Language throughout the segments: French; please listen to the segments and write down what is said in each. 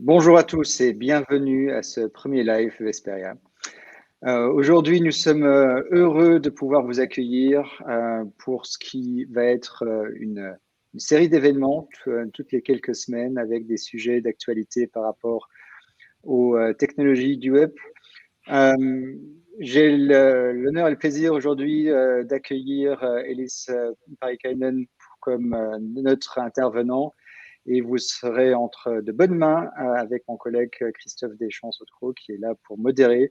Bonjour à tous et bienvenue à ce premier live Vesperia. Aujourd'hui, nous sommes heureux de pouvoir vous accueillir pour ce qui va être une série d'événements toutes les quelques semaines avec des sujets d'actualité par rapport aux technologies du web. J'ai l'honneur et le plaisir aujourd'hui d'accueillir Elise Parikainen comme notre intervenant. Et vous serez entre de bonnes mains avec mon collègue Christophe Deschamps-Autreau qui est là pour modérer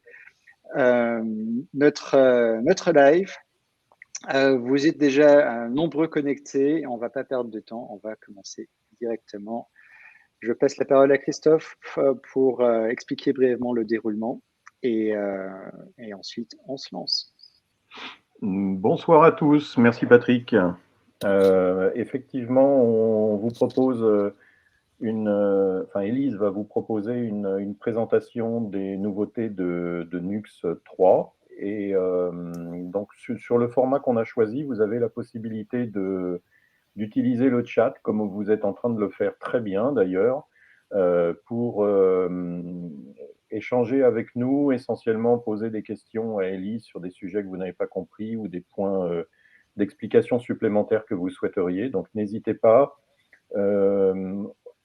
notre live. Vous êtes déjà nombreux connectés. On ne va pas perdre de temps. On va commencer directement. Je passe la parole à Christophe pour expliquer brièvement le déroulement et ensuite on se lance. Bonsoir à tous. Merci Patrick. Effectivement, on vous propose Elise va vous proposer une présentation des nouveautés de Nux 3. Et donc, sur le format qu'on a choisi, vous avez la possibilité d'utiliser le chat, comme vous êtes en train de le faire très bien d'ailleurs, pour échanger avec nous, essentiellement poser des questions à Elise sur des sujets que vous n'avez pas compris ou des points d'explication supplémentaires que vous souhaiteriez. Donc, n'hésitez pas.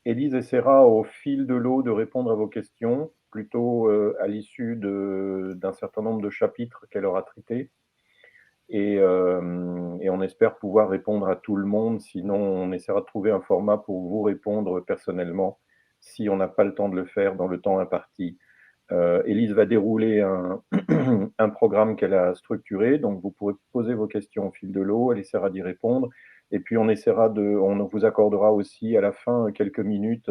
Élise essaiera au fil de l'eau de répondre à vos questions, plutôt à l'issue d'un certain nombre de chapitres qu'elle aura traités. Et on espère pouvoir répondre à tout le monde. Sinon, on essaiera de trouver un format pour vous répondre personnellement si on n'a pas le temps de le faire dans le temps imparti. Élise va dérouler un programme qu'elle a structuré, donc vous pourrez poser vos questions au fil de l'eau, elle essaiera d'y répondre, et puis on vous accordera aussi à la fin quelques minutes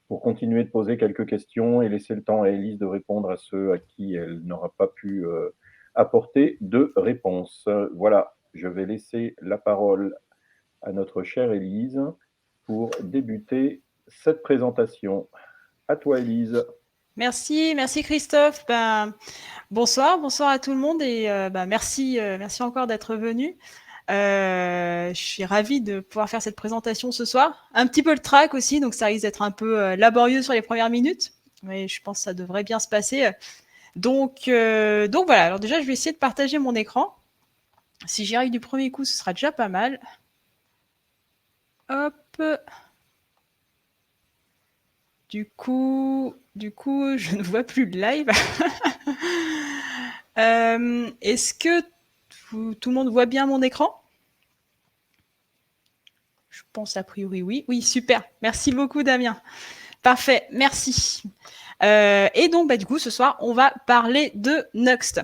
pour continuer de poser quelques questions et laisser le temps à Élise de répondre à ceux à qui elle n'aura pas pu apporter de réponse. Voilà, je vais laisser la parole à notre chère Élise pour débuter cette présentation. À toi, Élise. Merci Christophe. Bonsoir à tout le monde et merci encore d'être venu. Je suis ravie de pouvoir faire cette présentation ce soir. Un petit peu le track aussi, donc ça risque d'être un peu laborieux sur les premières minutes, mais je pense que ça devrait bien se passer. Donc voilà, alors déjà je vais essayer de partager mon écran. Si j'y arrive du premier coup, ce sera déjà pas mal. Hop. Du coup, je ne vois plus le live. Est-ce que tout le monde voit bien mon écran? Je pense a priori oui. Oui, super. Merci beaucoup, Damien. Parfait, merci. Et donc, du coup, ce soir, on va parler de Nuxt.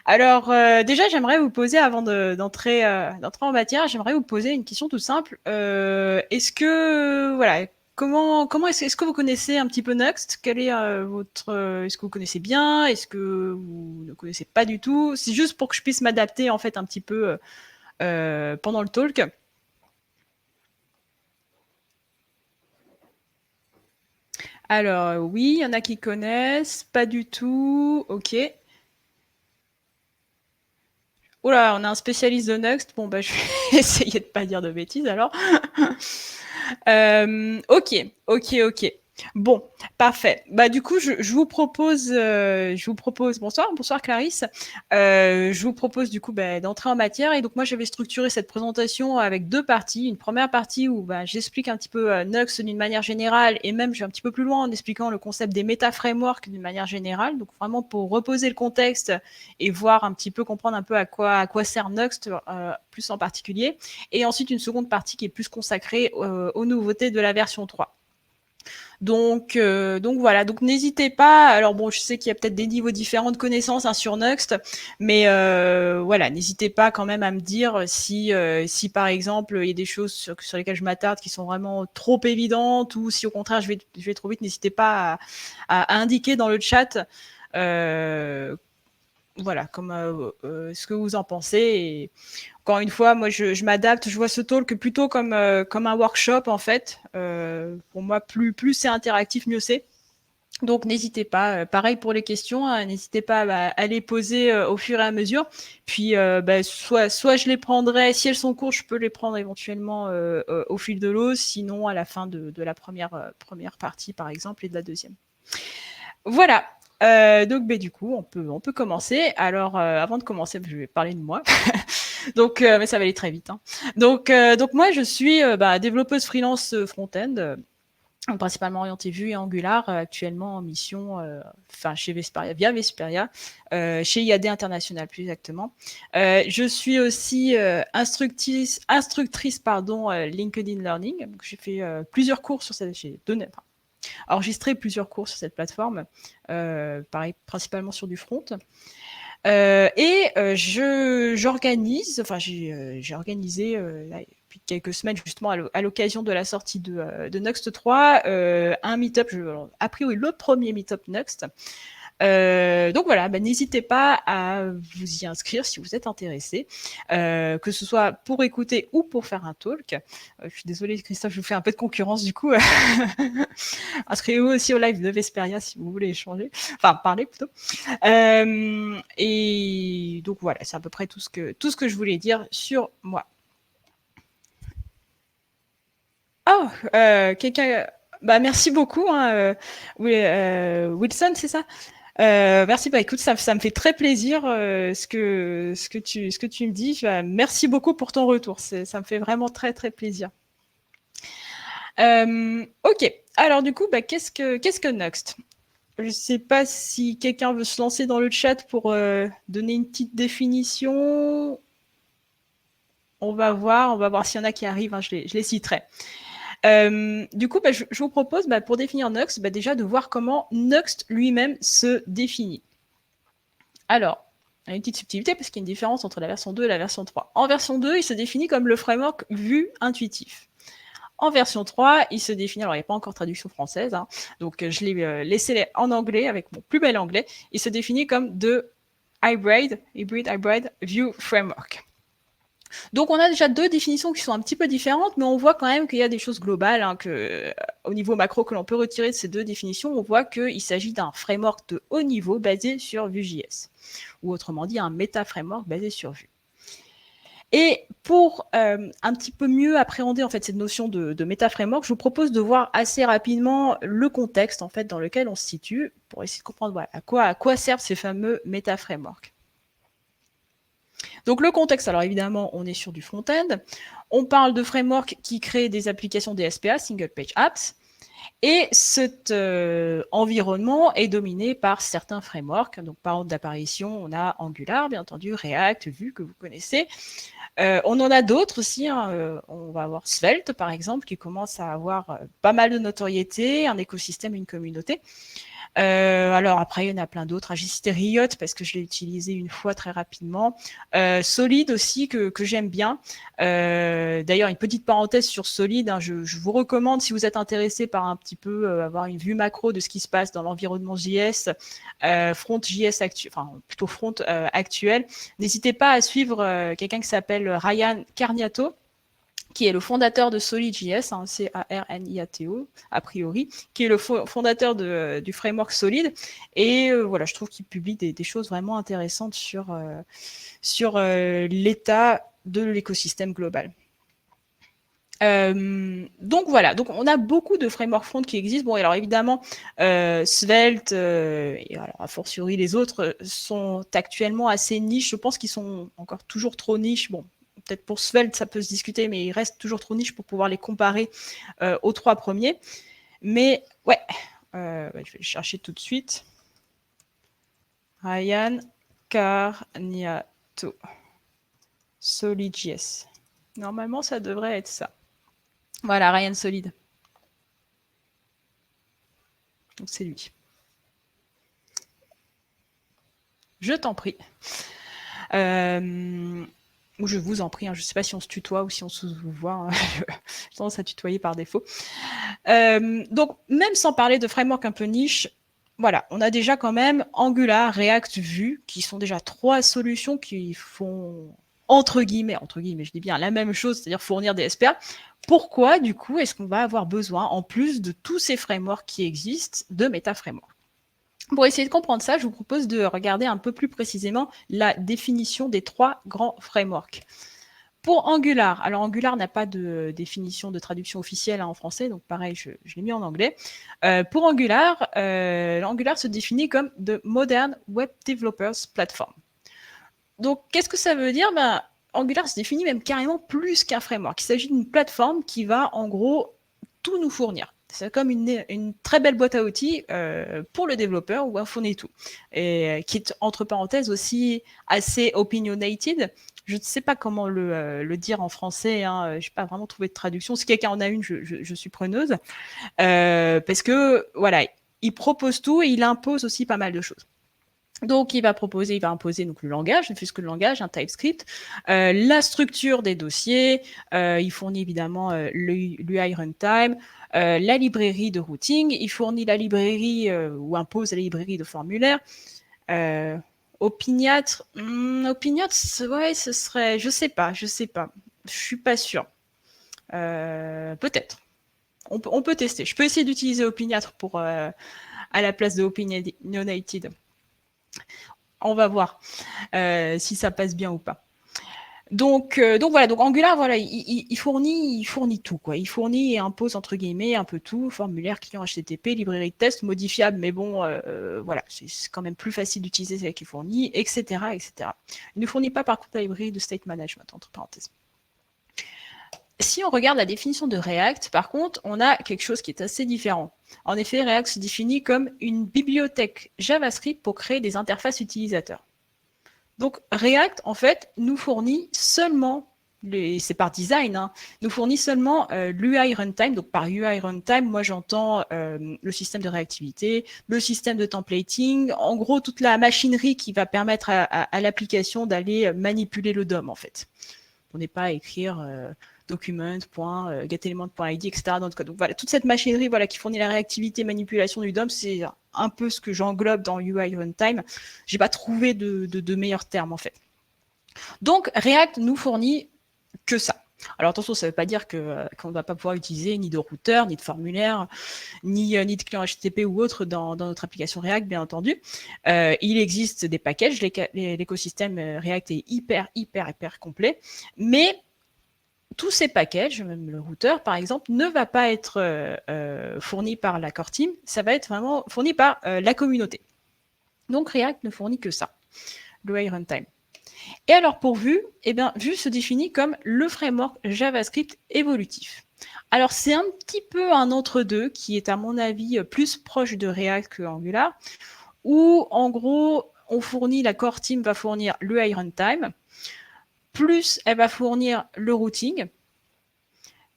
Alors, déjà, j'aimerais vous poser, avant d'entrer en matière, j'aimerais vous poser une question toute simple. Est-ce que vous connaissez un petit peu Nuxt? Quel est est-ce que vous connaissez bien? Est-ce que vous ne connaissez pas du tout? C'est juste pour que je puisse m'adapter, en fait, un petit peu pendant le talk. Alors, oui, il y en a qui connaissent, pas du tout, ok. Oula, on a un spécialiste de Nuxt, bon, je vais essayer de pas dire de bêtises, alors. Ok. Bon, parfait. Du coup, je vous propose, bonsoir Clarisse. Je vous propose du coup d'entrer en matière et donc moi je vais structurer cette présentation avec deux parties. Une première partie où j'explique un petit peu Nuxt d'une manière générale et même je vais un petit peu plus loin en expliquant le concept des méta-frameworks d'une manière générale. Donc vraiment pour reposer le contexte et voir un petit peu, comprendre un peu à quoi sert Nuxt plus en particulier. Et ensuite une seconde partie qui est plus consacrée aux nouveautés de la version 3. Donc voilà, donc n'hésitez pas. Alors bon, je sais qu'il y a peut-être des niveaux différents de connaissances sur Nuxt, mais voilà, n'hésitez pas quand même à me dire si par exemple il y a des choses sur lesquelles je m'attarde qui sont vraiment trop évidentes ou si au contraire je vais trop vite. N'hésitez pas à indiquer dans le chat. Voilà, comme ce que vous en pensez. Et encore une fois, moi, je m'adapte. Je vois ce talk plutôt comme un workshop, en fait. Pour moi, plus c'est interactif, mieux c'est. Donc n'hésitez pas, pareil pour les questions, hein, n'hésitez pas à les poser au fur et à mesure. Puis soit je les prendrai, si elles sont courtes, je peux les prendre éventuellement au fil de l'eau, sinon à la fin de la première partie par exemple et de la deuxième. Voilà. Donc du coup, on peut commencer. Alors avant de commencer, je vais parler de moi. Donc, mais ça va aller très vite. Hein. Donc moi, je suis développeuse freelance front-end, principalement orientée Vue et Angular, actuellement en mission, chez Vesperia, via Vesperia, chez IAD International plus exactement. Je suis aussi instructrice LinkedIn Learning. Donc, j'ai fait plusieurs cours sur cette, j'ai enregistré plusieurs cours sur cette plateforme, pareil, principalement sur du front. J'organise, j'ai organisé depuis quelques semaines justement à l'occasion de la sortie de Nuxt 3 un meet-up, a priori le premier meet-up Nuxt. Donc voilà, n'hésitez pas à vous y inscrire si vous êtes intéressé, que ce soit pour écouter ou pour faire un talk. Je suis désolée Christophe, je vous fais un peu de concurrence du coup. Inscrivez-vous aussi au live de Vesperia si vous voulez échanger, enfin parler plutôt. Et donc voilà, c'est à peu près tout ce que je voulais dire sur moi. Oh, quelqu'un... merci beaucoup, hein, Wilson, c'est ça? Merci, écoute, ça me fait très plaisir ce que tu me dis. Merci beaucoup pour ton retour, ça me fait vraiment très très plaisir. Ok, alors du coup, qu'est-ce que Nuxt? Je ne sais pas si quelqu'un veut se lancer dans le chat pour donner une petite définition. On va voir s'il y en a qui arrivent, hein, je les citerai. Du coup, je vous propose, pour définir Nuxt, déjà de voir comment Nuxt lui-même se définit. Alors, il y a une petite subtilité parce qu'il y a une différence entre la version 2 et la version 3. En version 2, il se définit comme le framework Vue intuitif. En version 3, il se définit, alors il n'y a pas encore traduction française, hein, donc je l'ai laissé en anglais avec mon plus bel anglais, il se définit comme de Hybrid Vue Framework. Donc on a déjà deux définitions qui sont un petit peu différentes, mais on voit quand même qu'il y a des choses globales, hein, au niveau macro que l'on peut retirer de ces deux définitions. On voit qu'il s'agit d'un framework de haut niveau basé sur Vue.js, ou autrement dit un méta-framework basé sur Vue. Et pour un petit peu mieux appréhender en fait cette notion de méta-framework, je vous propose de voir assez rapidement le contexte en fait dans lequel on se situe pour essayer de comprendre voilà, à quoi servent ces fameux méta-frameworks. Donc le contexte, alors évidemment, on est sur du front-end. On parle de framework qui crée des applications DSPA, Single Page Apps. Et cet environnement est dominé par certains frameworks. Donc par ordre d'apparition, on a Angular, bien entendu, React, Vue, que vous connaissez. On en a d'autres aussi. Hein. On va avoir Svelte, par exemple, qui commence à avoir pas mal de notoriété, un écosystème, une communauté. Alors après, il y en a plein d'autres. J'ai cité Riot parce que je l'ai utilisé une fois très rapidement. Solid aussi, que j'aime bien. D'ailleurs, une petite parenthèse sur Solid. Hein, je vous recommande, si vous êtes intéressé par un petit peu avoir une vue macro de ce qui se passe dans l'environnement JS, front.js actuel, enfin plutôt front actuel, n'hésitez pas à suivre quelqu'un qui s'appelle Ryan Carniato, qui est le fondateur de Solid.js, hein, C-A-R-N-I-A-T-O, a priori, qui est le fondateur du framework Solid. Et voilà, je trouve qu'il publie des choses vraiment intéressantes sur l'état de l'écosystème global. Donc voilà, donc on a beaucoup de frameworks front qui existent. Bon, alors évidemment, Svelte et alors a fortiori les autres sont actuellement assez niches. Je pense qu'ils sont encore toujours trop niches. Bon, peut-être pour Svelte, ça peut se discuter, mais ils restent toujours trop niches pour pouvoir les comparer aux trois premiers. Mais ouais, je vais le chercher tout de suite. Ryan Carniato, Solid.js. Normalement, ça devrait être ça. Voilà, Ryan Solid. Donc c'est lui. Je t'en prie. Ou je vous en prie, hein, je ne sais pas si on se tutoie ou si on se voit, hein, j'ai tendance à tutoyer par défaut. Donc, même sans parler de framework un peu niche, voilà, on a déjà quand même Angular, React, Vue, qui sont déjà trois solutions qui font entre guillemets, je dis bien la même chose, c'est-à-dire fournir des SPA. Pourquoi, du coup, est-ce qu'on va avoir besoin, en plus de tous ces frameworks qui existent, de MetaFramework? Pour essayer de comprendre ça, je vous propose de regarder un peu plus précisément la définition des 3 grands frameworks. Pour Angular, alors Angular n'a pas de définition de traduction officielle en français, donc pareil, je l'ai mis en anglais. Pour Angular, Angular se définit comme The Modern Web Developers Platform. Donc, qu'est-ce que ça veut dire? Angular se définit même carrément plus qu'un framework. Il s'agit d'une plateforme qui va, en gros, tout nous fournir. C'est comme une très belle boîte à outils pour le développeur où on fournit tout. Et qui est, entre parenthèses, aussi assez opinionated. Je ne sais pas comment le dire en français, hein. Je n'ai pas vraiment trouvé de traduction. Si quelqu'un en a une, je suis preneuse. Parce que, voilà, il propose tout et il impose aussi pas mal de choses. Donc, il va imposer donc, le langage, ne fût-ce que le langage, un TypeScript, la structure des dossiers, il fournit évidemment l'UI runtime, la librairie de routing, il fournit la librairie ou impose la librairie de formulaire. Opiniâtre, ouais, ce serait, je sais pas, je suis pas sûre. Peut-être. On peut tester. Je peux essayer d'utiliser Opiniâtre pour à la place de Opinionated. On va voir si ça passe bien ou pas. Donc voilà, donc Angular, voilà, il fournit tout, quoi. Il fournit et impose entre guillemets un peu tout, formulaire, client HTTP, librairie de test, modifiable, mais bon, voilà, c'est quand même plus facile d'utiliser celle qu'il fournit, etc., etc. Il ne fournit pas par contre la librairie de state management, entre parenthèses. Si on regarde la définition de React, par contre, on a quelque chose qui est assez différent. En effet, React se définit comme une bibliothèque JavaScript pour créer des interfaces utilisateurs. Donc, React, en fait, nous fournit seulement, c'est par design, hein, nous fournit seulement l'UI runtime. Donc, par UI runtime, moi, j'entends le système de réactivité, le système de templating, en gros, toute la machinerie qui va permettre à l'application d'aller manipuler le DOM, en fait. On n'est pas à écrire document.getElement.id, etc. Donc voilà, toute cette machinerie voilà, qui fournit la réactivité, manipulation du DOM, c'est un peu ce que j'englobe dans UI Runtime. Je n'ai pas trouvé de meilleurs termes, en fait. Donc, React nous fournit que ça. Alors attention, ça ne veut pas dire qu'on ne va pas pouvoir utiliser ni de routeur, ni de formulaire, ni de client HTTP ou autre dans notre application React, bien entendu. Il existe des packages, l'écosystème React est hyper complet, mais tous ces packages, même le routeur par exemple, ne va pas être fourni par la core team, ça va être vraiment fourni par la communauté. Donc React ne fournit que ça, l'UI runtime. Et alors pour Vue, Vue se définit comme le framework JavaScript évolutif. Alors c'est un petit peu un entre-deux qui est à mon avis plus proche de React que Angular, où en gros la core team va fournir l'UI runtime, plus elle va fournir le routing,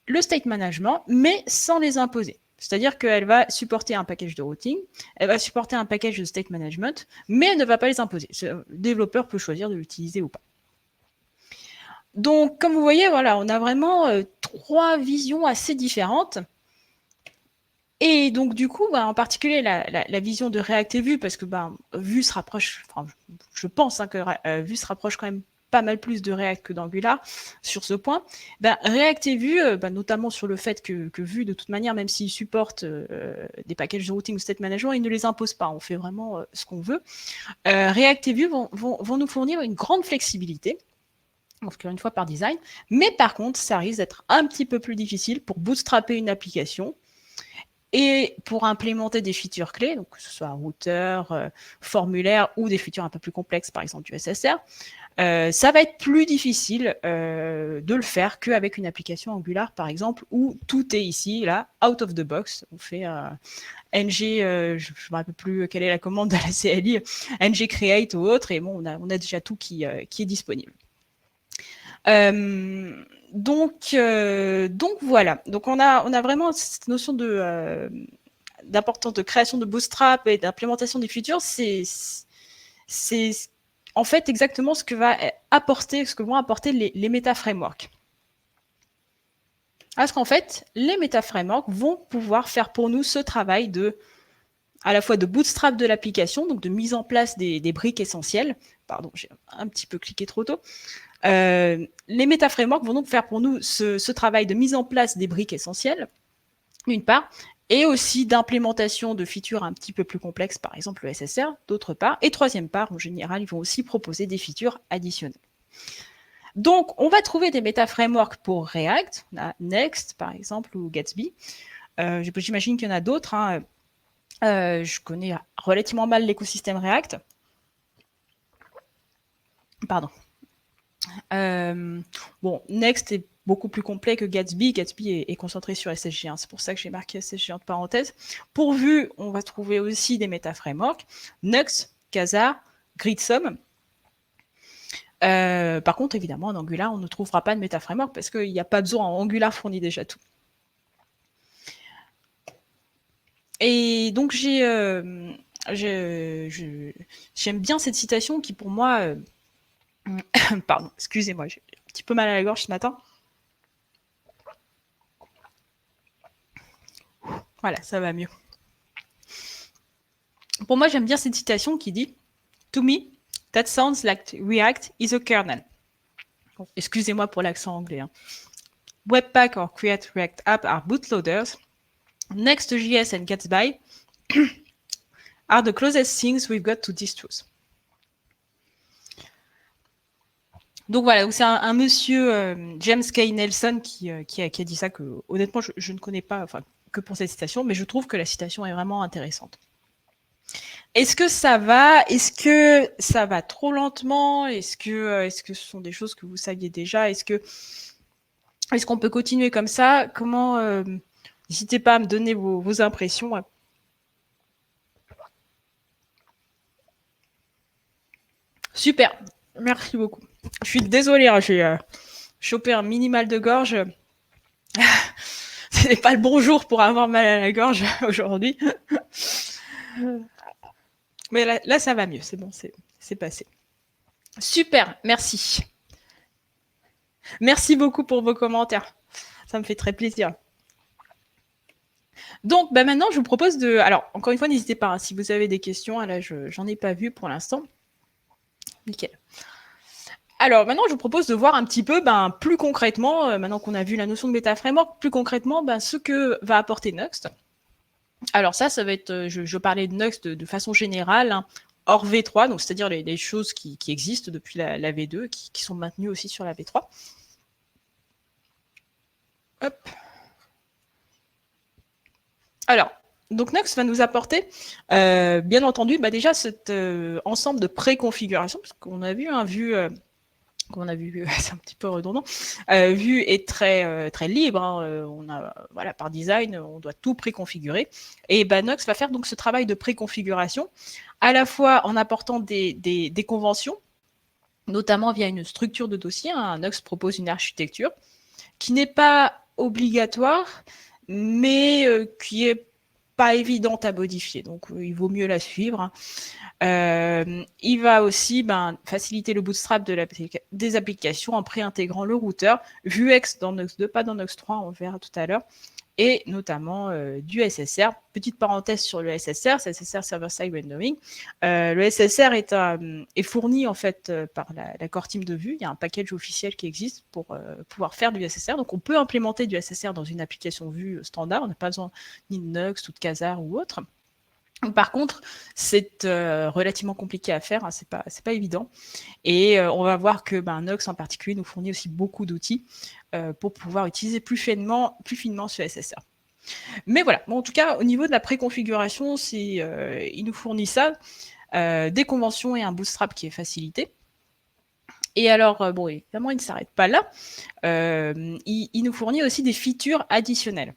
le state management, mais sans les imposer. C'est-à-dire qu'elle va supporter un package de routing, elle va supporter un package de state management, mais elle ne va pas les imposer. Le développeur peut choisir de l'utiliser ou pas. Donc, comme vous voyez, voilà, on a vraiment 3 visions assez différentes. Et donc, du coup, en particulier, la vision de React et Vue, parce que Vue se rapproche, je pense que Vue se rapproche quand même pas mal plus de React que d'Angular sur ce point. React et Vue, notamment sur le fait que Vue, de toute manière, même s'il supporte des packages de routing ou state management, il ne les impose pas. On fait vraiment ce qu'on veut. React et Vue vont nous fournir une grande flexibilité, encore une fois par design, mais par contre, ça risque d'être un petit peu plus difficile pour bootstrapper une application et pour implémenter des features clés, donc que ce soit routeur, formulaire ou des features un peu plus complexes, par exemple du SSR, ça va être plus difficile de le faire qu'avec une application Angular, par exemple, où tout est ici, là, out of the box. On fait ng, je ne me rappelle plus quelle est la commande de la CLI, ng create ou autre, et bon, on a déjà tout qui est disponible. Donc voilà. Donc on a vraiment cette notion d'importance de création de bootstrap et d'implémentation des features. C'est en fait exactement ce que vont apporter les méta-frameworks. Parce qu'en fait, les méta-frameworks vont pouvoir faire pour nous ce travail à la fois de bootstrap de l'application, donc de mise en place des briques essentielles. Pardon, j'ai un petit peu cliqué trop tôt. Les méta-frameworks vont donc faire pour nous ce travail de mise en place des briques essentielles, d'une part, et aussi d'implémentation de features un petit peu plus complexes, par exemple le SSR, d'autre part. Et troisième part, en général, ils vont aussi proposer des features additionnelles. Donc, on va trouver des méta-frameworks pour React, on a Next, par exemple, ou Gatsby. J'imagine qu'il y en a d'autres. Hein. Je connais relativement mal l'écosystème React. Pardon. Bon, Next est beaucoup plus complet que Gatsby. Gatsby est concentré sur SSG. Hein. C'est pour ça que j'ai marqué SSG entre parenthèses. Pour Vue, on va trouver aussi des méta-frameworks. Nux, Quasar, Gridsome. Par contre, évidemment, en Angular, on ne trouvera pas de méta-framework parce qu'il n'y a pas besoin. Angular fournit déjà tout. Et donc, j'aime bien cette citation qui, pour moi... Pardon, excusez-moi, j'ai un petit peu mal à la gorge ce matin. Voilà, ça va mieux. Pour moi, j'aime bien cette citation qui dit « To me, that sounds like React is a kernel. » Excusez-moi pour l'accent anglais. Hein. Webpack or Create React App are bootloaders. Next.js and Gatsby are the closest things we've got to these truths. Donc voilà, c'est un monsieur, James K. Nelson, qui a dit ça, que honnêtement, je ne connais pas que pour cette citation, mais je trouve que la citation est vraiment intéressante. Est-ce que ça va? Est-ce que ça va trop lentement? Est-ce que ce sont des choses que vous saviez déjà? Est-ce qu'on peut continuer comme ça? Comment n'hésitez pas à me donner vos impressions. Super, merci beaucoup. Je suis désolée, hein, j'ai chopé un mini mal de gorge. Ce n'est pas le bon jour pour avoir mal à la gorge aujourd'hui. Mais là, ça va mieux, c'est bon, c'est passé. Super, merci. Merci beaucoup pour vos commentaires. Ça me fait très plaisir. Donc, maintenant, je vous propose de... Alors, encore une fois, n'hésitez pas, hein, si vous avez des questions. Là, j'en ai pas vu pour l'instant. Nickel. Alors, maintenant, je vous propose de voir un petit peu, plus concrètement, maintenant qu'on a vu la notion de méta-framework, plus concrètement, ce que va apporter Nuxt. Alors ça va être... Je parlais de Nuxt de façon générale, hein, hors V3, donc c'est-à-dire les choses qui existent depuis la V2, qui sont maintenues aussi sur la V3. Hop. Alors, donc Nuxt va nous apporter, bien entendu, déjà cet ensemble de préconfiguration, parce qu'on a vu un Vue, qu'on a vu, c'est un petit peu redondant, Vue est très très libre. Hein, on a, voilà, par design, on doit tout préconfigurer. Et Nuxt va faire donc ce travail de préconfiguration, à la fois en apportant des conventions, notamment via une structure de dossier. Hein, Nuxt propose une architecture qui n'est pas obligatoire, mais qui est pas évidente à modifier, donc il vaut mieux la suivre. Il va aussi faciliter le bootstrap des applications en préintégrant le routeur, Vuex dans Nuxt 2, pas dans Nuxt 3, on verra tout à l'heure, et notamment du SSR. Petite parenthèse sur le SSR, c'est SSR Server-Side Rendering. Le SSR est fourni en fait par la core team de Vue. Il y a un package officiel qui existe pour pouvoir faire du SSR. Donc on peut implémenter du SSR dans une application Vue standard. On n'a pas besoin ni de Nuxt ou de Quasar ou autre. Par contre, c'est relativement compliqué à faire, hein, c'est pas évident. Et on va voir que Nuxt en particulier nous fournit aussi beaucoup d'outils pour pouvoir utiliser plus finement ce SSR. Mais voilà, en tout cas, au niveau de la préconfiguration, il nous fournit ça, des conventions et un bootstrap qui est facilité. Et alors, évidemment, il ne s'arrête pas là. Il nous fournit aussi des features additionnelles.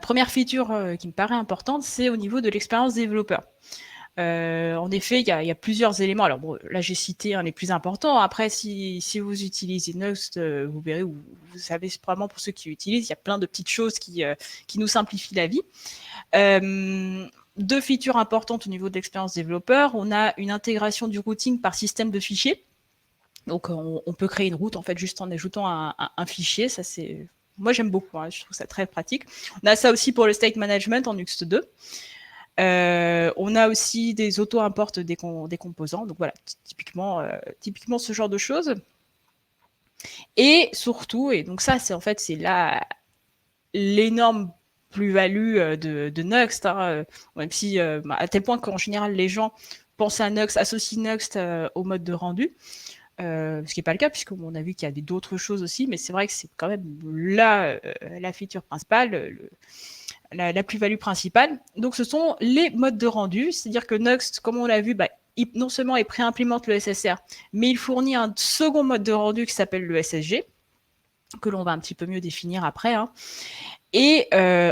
Première feature qui me paraît importante, c'est au niveau de l'expérience développeur. En effet, il y a plusieurs éléments. Alors là j'ai cité les plus importants. Après, si vous utilisez Nuxt, vous verrez, ou vous savez probablement pour ceux qui l'utilisent, il y a plein de petites choses qui nous simplifient la vie. Deux features importantes au niveau de l'expérience développeur. On a une intégration du routing par système de fichiers. Donc on peut créer une route en fait juste en ajoutant un fichier. Ça c'est... Moi, j'aime beaucoup, hein, je trouve ça très pratique. On a ça aussi pour le state management en Nuxt 2. On a aussi des auto-imports des composants. Donc voilà, typiquement ce genre de choses. Et surtout, et donc ça, c'est en fait, c'est là l'énorme plus-value de Nuxt, hein, même si à tel point qu'en général, les gens pensent à Nuxt, associent Nuxt au mode de rendu. Ce qui n'est pas le cas, puisqu'on a vu qu'il y a d'autres choses aussi, mais c'est vrai que c'est quand même la feature principale, la plus-value principale. Donc, ce sont les modes de rendu, c'est-à-dire que Nuxt, comme on l'a vu, non seulement il préimplémente le SSR, mais il fournit un second mode de rendu qui s'appelle le SSG, que l'on va un petit peu mieux définir après. Hein. Et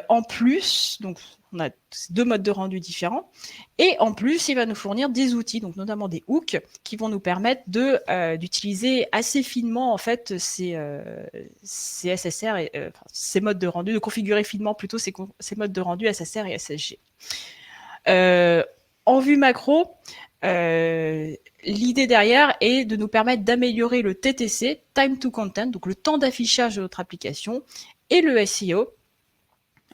en plus, donc on a deux modes de rendu différents, et en plus, il va nous fournir des outils, donc notamment des hooks, qui vont nous permettre d'utiliser assez finement en fait ces SSR, et, ces modes de rendu, de configurer finement plutôt ces modes de rendu SSR et SSG. En vue macro, l'idée derrière est de nous permettre d'améliorer le TTC, Time to Content, donc le temps d'affichage de notre application, et le SEO,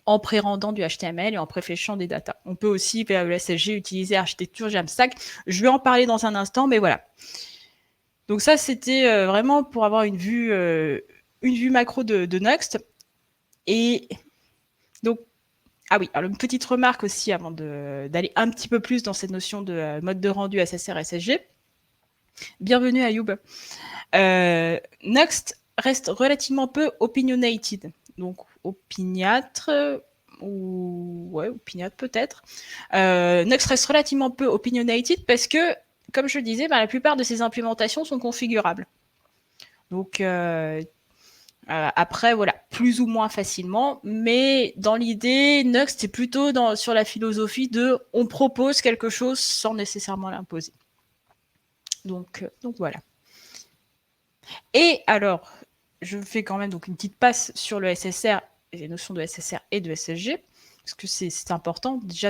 en pré-rendant du HTML et en pré-fléchant des datas. On peut aussi, via le SSG, utiliser architecture Jamstack. Je vais en parler dans un instant, mais voilà. Donc ça, c'était vraiment pour avoir une vue macro de Nuxt. Et donc, ah oui, alors une petite remarque aussi avant d'aller un petit peu plus dans cette notion de mode de rendu SSR SSG. Bienvenue Ayoub. Nuxt reste relativement peu opinionated. Donc opiniâtre, opiniâtre peut-être. Nuxt reste relativement peu opinionated parce que, comme je le disais, la plupart de ces implémentations sont configurables. Donc après, voilà, plus ou moins facilement, mais dans l'idée, Nuxt est plutôt sur la philosophie de on propose quelque chose sans nécessairement l'imposer. Donc voilà. Et alors, je fais quand même donc une petite passe sur le SSR et les notions de SSR et de SSG, parce que c'est important, déjà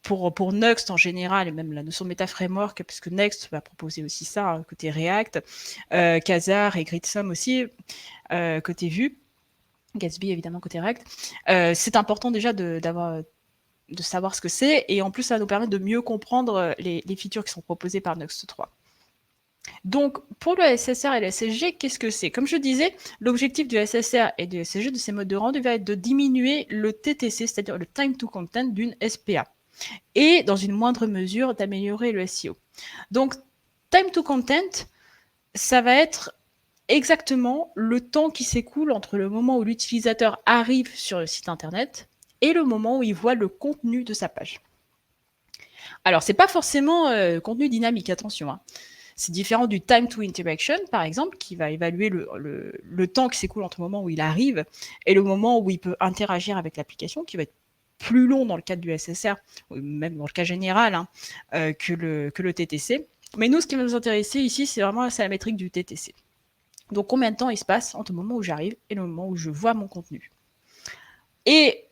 pour Nuxt en général, et même la notion de MetaFramework, parce que Next va proposer aussi ça, hein, côté React, Quasar et Gridsome aussi, côté Vue, Gatsby évidemment côté React. C'est important déjà de savoir ce que c'est, et en plus ça va nous permettre de mieux comprendre les features qui sont proposées par Nuxt 3. Donc, pour le SSR et le SSG, qu'est-ce que c'est? Comme je disais, l'objectif du SSR et du SSG, de ces modes de rendu, va être de diminuer le TTC, c'est-à-dire le time to content d'une SPA, et dans une moindre mesure, d'améliorer le SEO. Donc, time to content, ça va être exactement le temps qui s'écoule entre le moment où l'utilisateur arrive sur le site internet et le moment où il voit le contenu de sa page. Alors, c'est pas forcément contenu dynamique, attention, hein. C'est différent du time to interaction, par exemple, qui va évaluer le temps qui s'écoule entre le moment où il arrive et le moment où il peut interagir avec l'application, qui va être plus long dans le cadre du SSR, ou même dans le cas général, hein, que le TTC. Mais nous, ce qui va nous intéresser ici, c'est vraiment la métrique du TTC. Donc, combien de temps il se passe entre le moment où j'arrive et le moment où je vois mon contenu. Et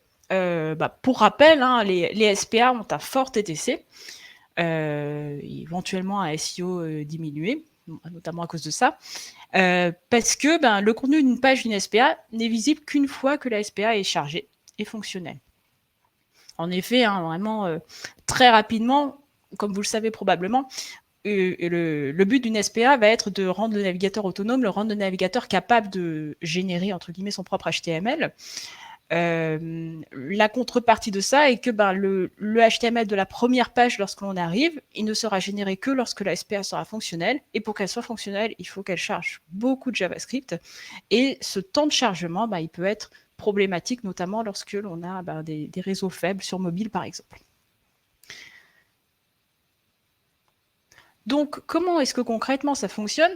pour rappel, hein, les SPA ont un fort TTC, éventuellement un SEO diminué, notamment à cause de ça, parce que le contenu d'une page d'une SPA n'est visible qu'une fois que la SPA est chargée et fonctionnelle. En effet, hein, vraiment très rapidement, comme vous le savez probablement, le but d'une SPA va être de rendre le navigateur autonome, le rendre le navigateur capable de générer entre guillemets son propre HTML. La contrepartie de ça est que le HTML de la première page, lorsque l'on arrive, il ne sera généré que lorsque la SPA sera fonctionnelle, et pour qu'elle soit fonctionnelle, il faut qu'elle charge beaucoup de JavaScript, et ce temps de chargement, il peut être problématique, notamment lorsque l'on a des réseaux faibles sur mobile, par exemple. Donc, comment est-ce que concrètement ça fonctionne?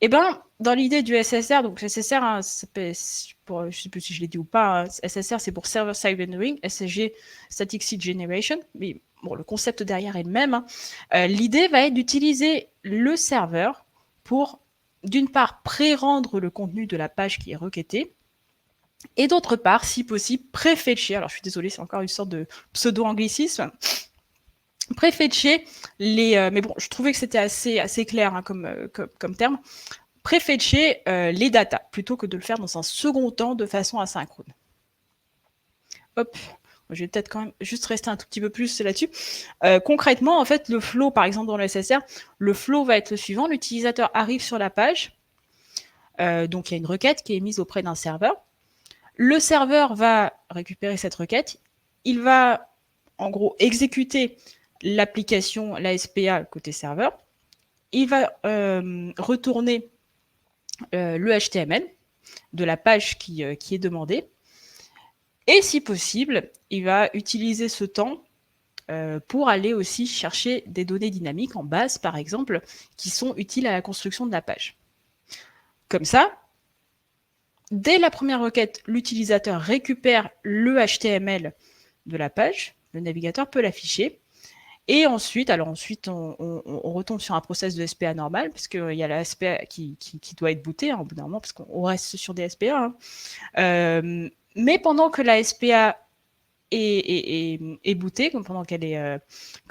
Eh bien, dans l'idée du SSR, donc SSR, hein, je ne sais plus si je l'ai dit ou pas, hein, SSR c'est pour Server Side Rendering, SSG Static Site Generation, mais bon, le concept derrière est le même. Hein. L'idée va être d'utiliser le serveur pour, d'une part, pré-rendre le contenu de la page qui est requêtée, et d'autre part, si possible, pré-fetcher, alors je suis désolée, c'est encore une sorte de pseudo-anglicisme, pré-fetcher mais bon, je trouvais que c'était assez clair, hein, comme terme, pré-fetcher les datas, plutôt que de le faire dans un second temps de façon asynchrone. Hop, Je vais peut-être quand même juste rester un tout petit peu plus là-dessus. Concrètement, en fait, le flow, par exemple, dans le SSR, le flow va être le suivant. L'utilisateur arrive sur la page. Donc, il y a une requête qui est mise auprès d'un serveur. Le serveur va récupérer cette requête. Il va, en gros, exécuter l'application, la SPA côté serveur. Il va retourner le HTML de la page qui est demandée. Et si possible, il va utiliser ce temps pour aller aussi chercher des données dynamiques en base, par exemple, qui sont utiles à la construction de la page. Comme ça, dès la première requête, l'utilisateur récupère le HTML de la page, le navigateur peut l'afficher, et ensuite, on retombe sur un process de SPA normal, parce qu'il y a la SPA qui doit être bootée, au bout d'un moment, parce qu'on reste sur des SPA. Mais pendant que la SPA est bootée, pendant que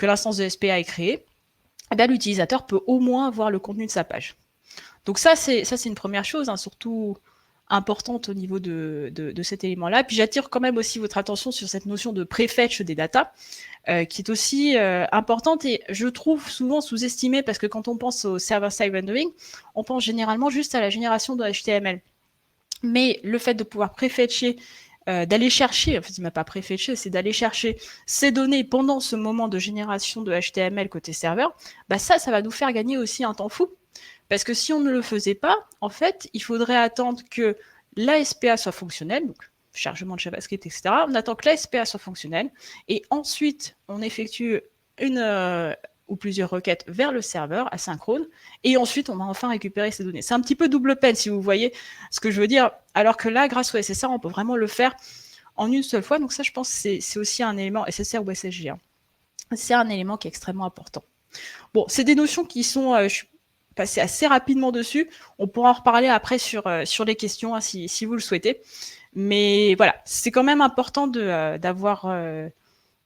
l'instance de SPA est créée, l'utilisateur peut au moins voir le contenu de sa page. Donc ça, c'est une première chose, surtout importante au niveau de cet élément-là. Puis j'attire quand même aussi votre attention sur cette notion de prefetch des datas, qui est aussi importante et je trouve souvent sous-estimée parce que quand on pense au server-side rendering, on pense généralement juste à la génération de HTML. Mais le fait de pouvoir prefetcher, d'aller chercher, en fait, il m'a pas prefetché, c'est d'aller chercher ces données pendant ce moment de génération de HTML côté serveur, ça va nous faire gagner aussi un temps fou. Parce que si on ne le faisait pas, en fait, il faudrait attendre que la SPA soit fonctionnelle, donc chargement de JavaScript, etc. On attend que la SPA soit fonctionnelle, et ensuite, on effectue une ou plusieurs requêtes vers le serveur asynchrone, et ensuite, on va enfin récupérer ces données. C'est un petit peu double peine, si vous voyez ce que je veux dire, alors que là, grâce au SSR, on peut vraiment le faire en une seule fois. Donc ça, je pense que c'est aussi un élément, SSR ou SSG, c'est un élément qui est extrêmement important. Bon, c'est des notions qui sont... je suis passé assez rapidement dessus. On pourra en reparler après sur les questions, si vous le souhaitez. Mais voilà, c'est quand même important de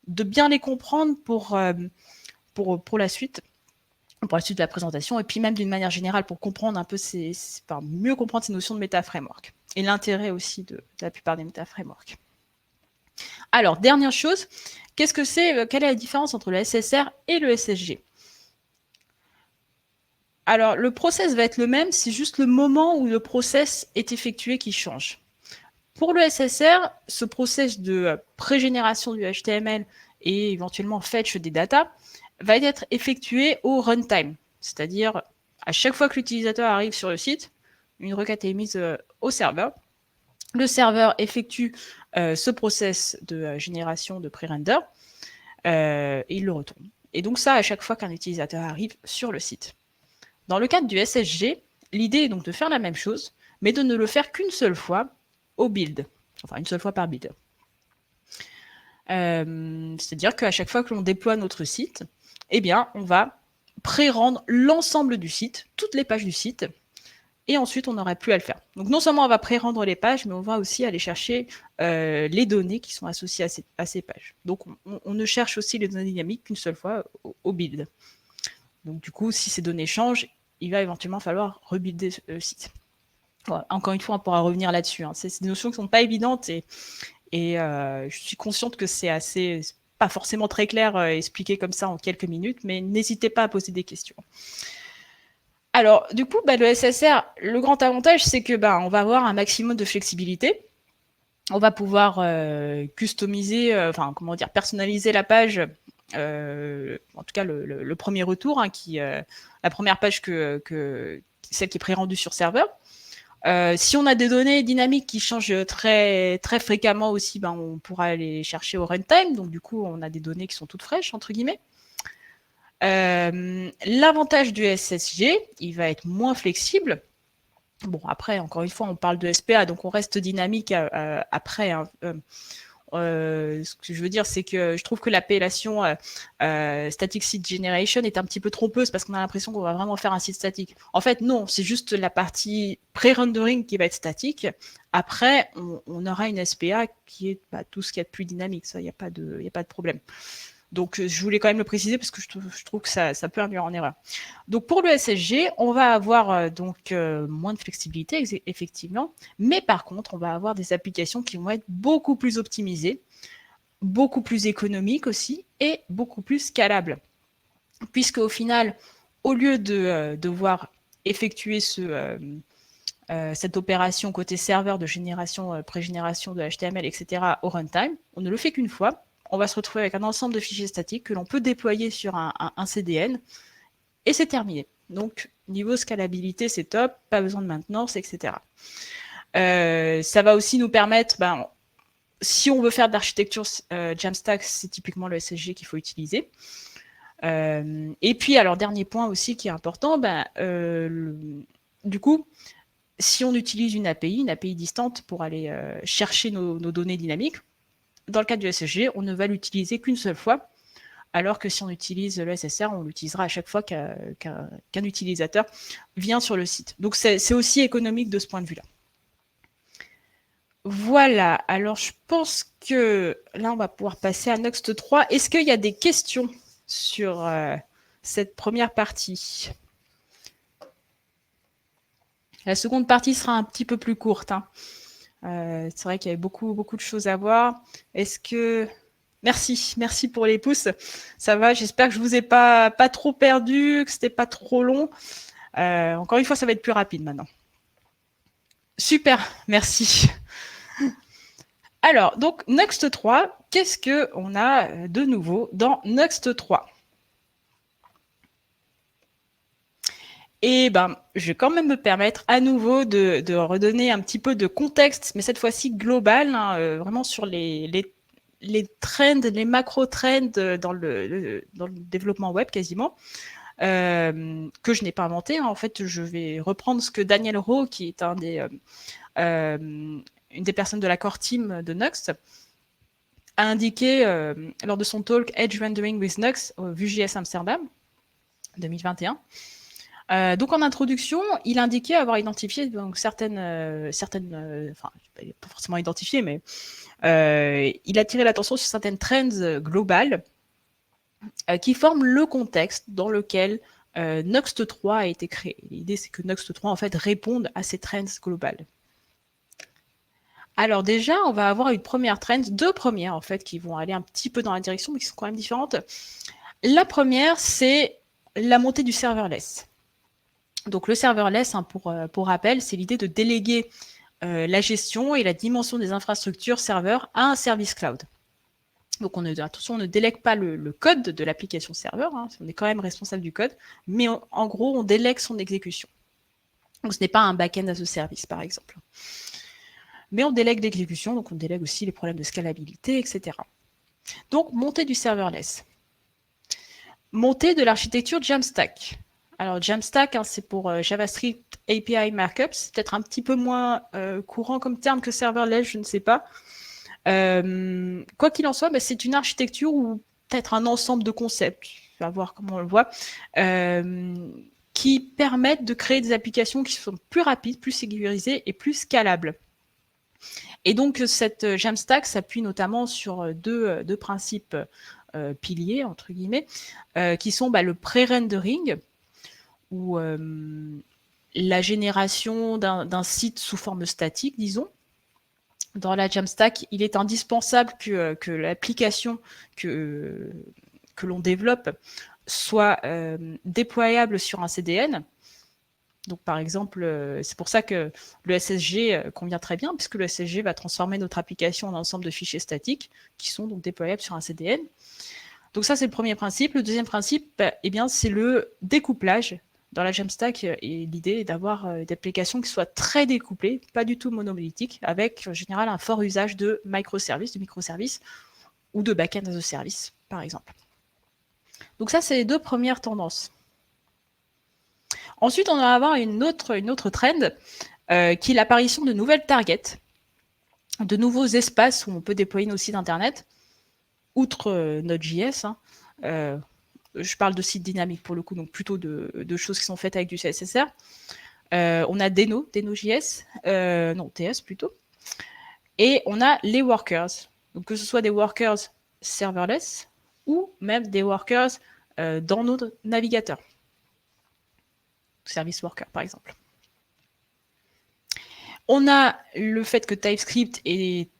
bien les comprendre pour la suite de la présentation, et puis même d'une manière générale pour comprendre un peu mieux comprendre ces notions de méta-framework et l'intérêt aussi de la plupart des méta-frameworks. Alors, dernière chose, quelle est la différence entre le SSR et le SSG ? Alors, le process va être le même, c'est juste le moment où le process est effectué qui change. Pour le SSR, ce process de pré-génération du HTML et éventuellement fetch des datas va être effectué au runtime, c'est-à-dire à chaque fois que l'utilisateur arrive sur le site, une requête est mise au serveur. Le serveur effectue ce process de génération de pré-render et il le retourne. Et donc ça, à chaque fois qu'un utilisateur arrive sur le site. Dans le cadre du SSG, l'idée est donc de faire la même chose, mais de ne le faire qu'une seule fois au build, enfin une seule fois par build. C'est-à-dire qu'à chaque fois que l'on déploie notre site, eh bien, on va pré-rendre l'ensemble du site, toutes les pages du site, et ensuite on n'aurait plus à le faire. Donc non seulement on va pré-rendre les pages, mais on va aussi aller chercher les données qui sont associées à ces pages. Donc on ne cherche aussi les données dynamiques qu'une seule fois au build. Donc du coup, si ces données changent, il va éventuellement falloir rebuilder le site. Voilà. Encore une fois, on pourra revenir là-dessus. C'est des notions qui ne sont pas évidentes et je suis consciente que c'est pas forcément très clair expliqué comme ça en quelques minutes, mais n'hésitez pas à poser des questions. Alors, du coup, le SSR, le grand avantage, c'est que on va avoir un maximum de flexibilité. On va pouvoir customiser, personnaliser la page. En tout cas le premier retour, la première page celle qui est pré-rendue sur serveur. Si on a des données dynamiques qui changent très, très fréquemment aussi, on pourra les chercher au runtime. Donc du coup, on a des données qui sont toutes fraîches, entre guillemets. L'avantage du SSG, il va être moins flexible. Bon, après, encore une fois, on parle de SPA, donc on reste dynamique après. Ce que je veux dire, c'est que je trouve que l'appellation Static Site Generation est un petit peu trompeuse parce qu'on a l'impression qu'on va vraiment faire un site statique. En fait, non, c'est juste la partie pré-rendering qui va être statique. Après, on aura une SPA qui est tout ce qu'il y a de plus dynamique. Ça, il n'y a pas de problème. Donc, je voulais quand même le préciser parce que je trouve que ça peut induire en erreur. Donc, pour le SSG, on va avoir moins de flexibilité, effectivement. Mais par contre, on va avoir des applications qui vont être beaucoup plus optimisées beaucoup plus économique aussi et beaucoup plus scalable. Puisque au final, au lieu de devoir effectuer cette opération côté serveur de génération, pré-génération de HTML, etc. au runtime, on ne le fait qu'une fois. On va se retrouver avec un ensemble de fichiers statiques que l'on peut déployer sur un CDN et c'est terminé. Donc, niveau scalabilité, c'est top, pas besoin de maintenance, etc. Ça va aussi nous permettre, si on veut faire de l'architecture Jamstack, c'est typiquement le SSG qu'il faut utiliser. Et puis, alors, dernier point aussi qui est important, du coup, si on utilise une API distante pour aller chercher nos données dynamiques, dans le cas du SSG, on ne va l'utiliser qu'une seule fois, alors que si on utilise le SSR, on l'utilisera à chaque fois qu'un utilisateur vient sur le site. Donc, c'est aussi économique de ce point de vue-là. Voilà, alors je pense que là, on va pouvoir passer à Nuxt 3. Est-ce qu'il y a des questions sur cette première partie? La seconde partie sera un petit peu plus courte. C'est vrai qu'il y avait beaucoup de choses à voir. Est-ce que... Merci pour les pouces. Ça va, j'espère que je vous ai pas trop perdu, que c'était pas trop long. Encore une fois, ça va être plus rapide maintenant. Super, merci. Alors, donc, Nuxt 3, qu'est-ce qu'on a de nouveau dans Nuxt 3? Et je vais quand même me permettre à nouveau de redonner un petit peu de contexte, mais cette fois-ci global, vraiment sur les trends, les macro-trends dans le développement web quasiment, que je n'ai pas inventé. En fait, je vais reprendre ce que Daniel Rowe, qui est une des personnes de la core team de Nuxt, a indiqué lors de son talk Edge Rendering with Nuxt au Vue.js Amsterdam 2021. Donc en introduction, il indiquait avoir identifié donc certaines, enfin pas forcément identifié, mais il a tiré l'attention sur certaines trends globales qui forment le contexte dans lequel Nuxt 3 a été créé. L'idée, c'est que Nuxt 3 en fait réponde à ces trends globales. Alors déjà, on va avoir une première trend, deux premières en fait, qui vont aller un petit peu dans la direction, mais qui sont quand même différentes. La première, c'est la montée du serverless. Donc le serverless, pour rappel, c'est l'idée de déléguer la gestion et la dimension des infrastructures serveurs à un service cloud. Donc attention, on ne délègue pas le code de l'application serveur, on est quand même responsable du code, mais en gros, on délègue son exécution. Donc ce n'est pas un back-end as a service, par exemple. Mais on délègue l'exécution, donc on délègue aussi les problèmes de scalabilité, etc. Donc, montée du serverless. Montée de l'architecture Jamstack. Alors, Jamstack, c'est pour JavaScript API Markup. C'est peut-être un petit peu moins courant comme terme que serverless, je ne sais pas. Quoi qu'il en soit, c'est une architecture ou peut-être un ensemble de concepts, on va voir comment on le voit, qui permettent de créer des applications qui sont plus rapides, plus sécurisées et plus scalables. Et donc, cette Jamstack s'appuie notamment sur deux principes piliers, entre guillemets, qui sont le pré-rendering, ou la génération d'un site sous forme statique, disons. Dans la Jamstack, il est indispensable que l'application que l'on développe soit déployable sur un CDN. Donc, par exemple, c'est pour ça que le SSG convient très bien, puisque le SSG va transformer notre application en ensemble de fichiers statiques qui sont donc déployables sur un CDN. Donc ça, c'est le premier principe. Le deuxième principe, c'est le découplage. Dans la Jamstack, et l'idée est d'avoir des applications qui soient très découplées, pas du tout monolithiques, avec en général un fort usage de microservices, ou de back-end as a service, par exemple. Donc ça, c'est les deux premières tendances. Ensuite, on va avoir une autre trend qui est l'apparition de nouvelles targets, de nouveaux espaces où on peut déployer nos sites internet, outre Node.js. Je parle de sites dynamiques pour le coup, donc plutôt de choses qui sont faites avec du CSSR. On a Deno.js, non, TS plutôt. Et on a les workers. Donc que ce soit des workers serverless ou même des workers dans notre navigateur. Service worker, par exemple. On a le fait que TypeScript est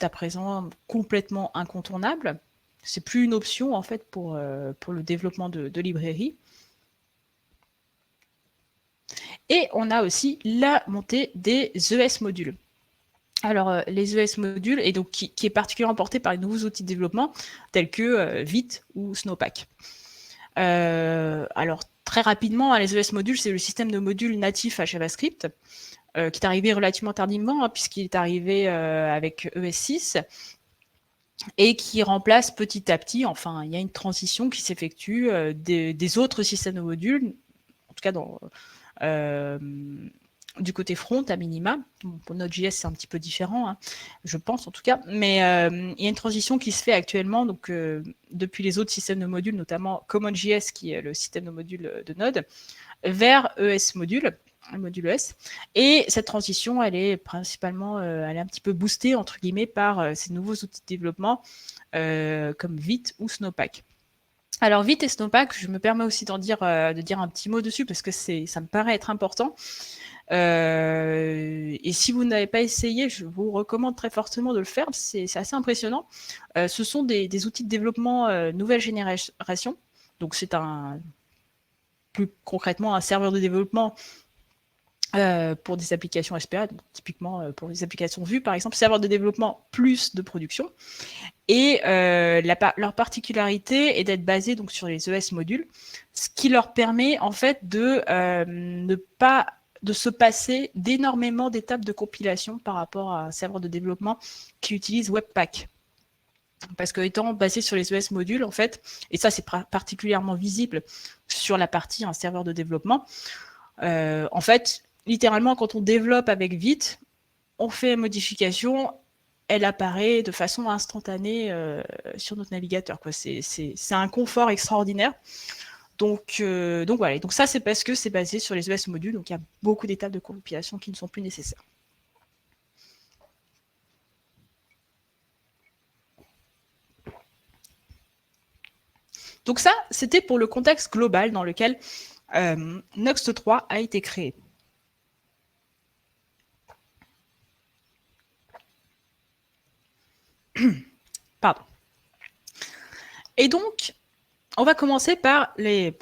à présent complètement incontournable. C'est plus une option en fait pour le développement de librairies. Et on a aussi la montée des ES modules. Alors, les ES modules, et donc qui est particulièrement porté par les nouveaux outils de développement tels que Vite ou Snowpack. Alors, très rapidement, les ES modules, c'est le système de modules natif à JavaScript, qui est arrivé relativement tardivement, hein, puisqu'il est arrivé avec ES6, et qui remplace petit à petit, enfin, il y a une transition qui s'effectue des autres systèmes de modules, en tout cas du côté front à minima. Pour Node.js, c'est un petit peu différent, hein, je pense en tout cas, mais il y a une transition qui se fait actuellement donc, depuis les autres systèmes de modules, notamment CommonJS, qui est le système de modules de Node, vers ES module, le module ES. Et cette transition, elle est principalement, elle est un petit peu boostée, entre guillemets, par ces nouveaux outils de développement comme Vite ou Snowpack. Alors Vite et Snowpack, je me permets aussi de dire un petit mot dessus parce que ça me paraît être important. Et si vous n'avez pas essayé, je vous recommande très fortement de le faire. C'est assez impressionnant. Ce sont des outils de développement nouvelle génération. Donc c'est plus concrètement un serveur de développement pour des applications SPA, typiquement pour des applications Vue par exemple, serveur de développement plus de production. Et leur particularité est d'être basée donc sur les ES modules, ce qui leur permet en fait de se passer d'énormément d'étapes de compilation par rapport à un serveur de développement qui utilise Webpack. Parce que étant basé sur les ES modules, en fait, et ça c'est particulièrement visible sur la partie un serveur de développement, en fait, littéralement, quand on développe avec Vite, on fait une modification, elle apparaît de façon instantanée sur notre navigateur. C'est un confort extraordinaire. Donc voilà. Donc ça, c'est parce que c'est basé sur les ES modules. Donc il y a beaucoup d'étapes de compilation qui ne sont plus nécessaires. Donc ça, c'était pour le contexte global dans lequel Nuxt 3 a été créé. Pardon. Et donc, on va commencer par les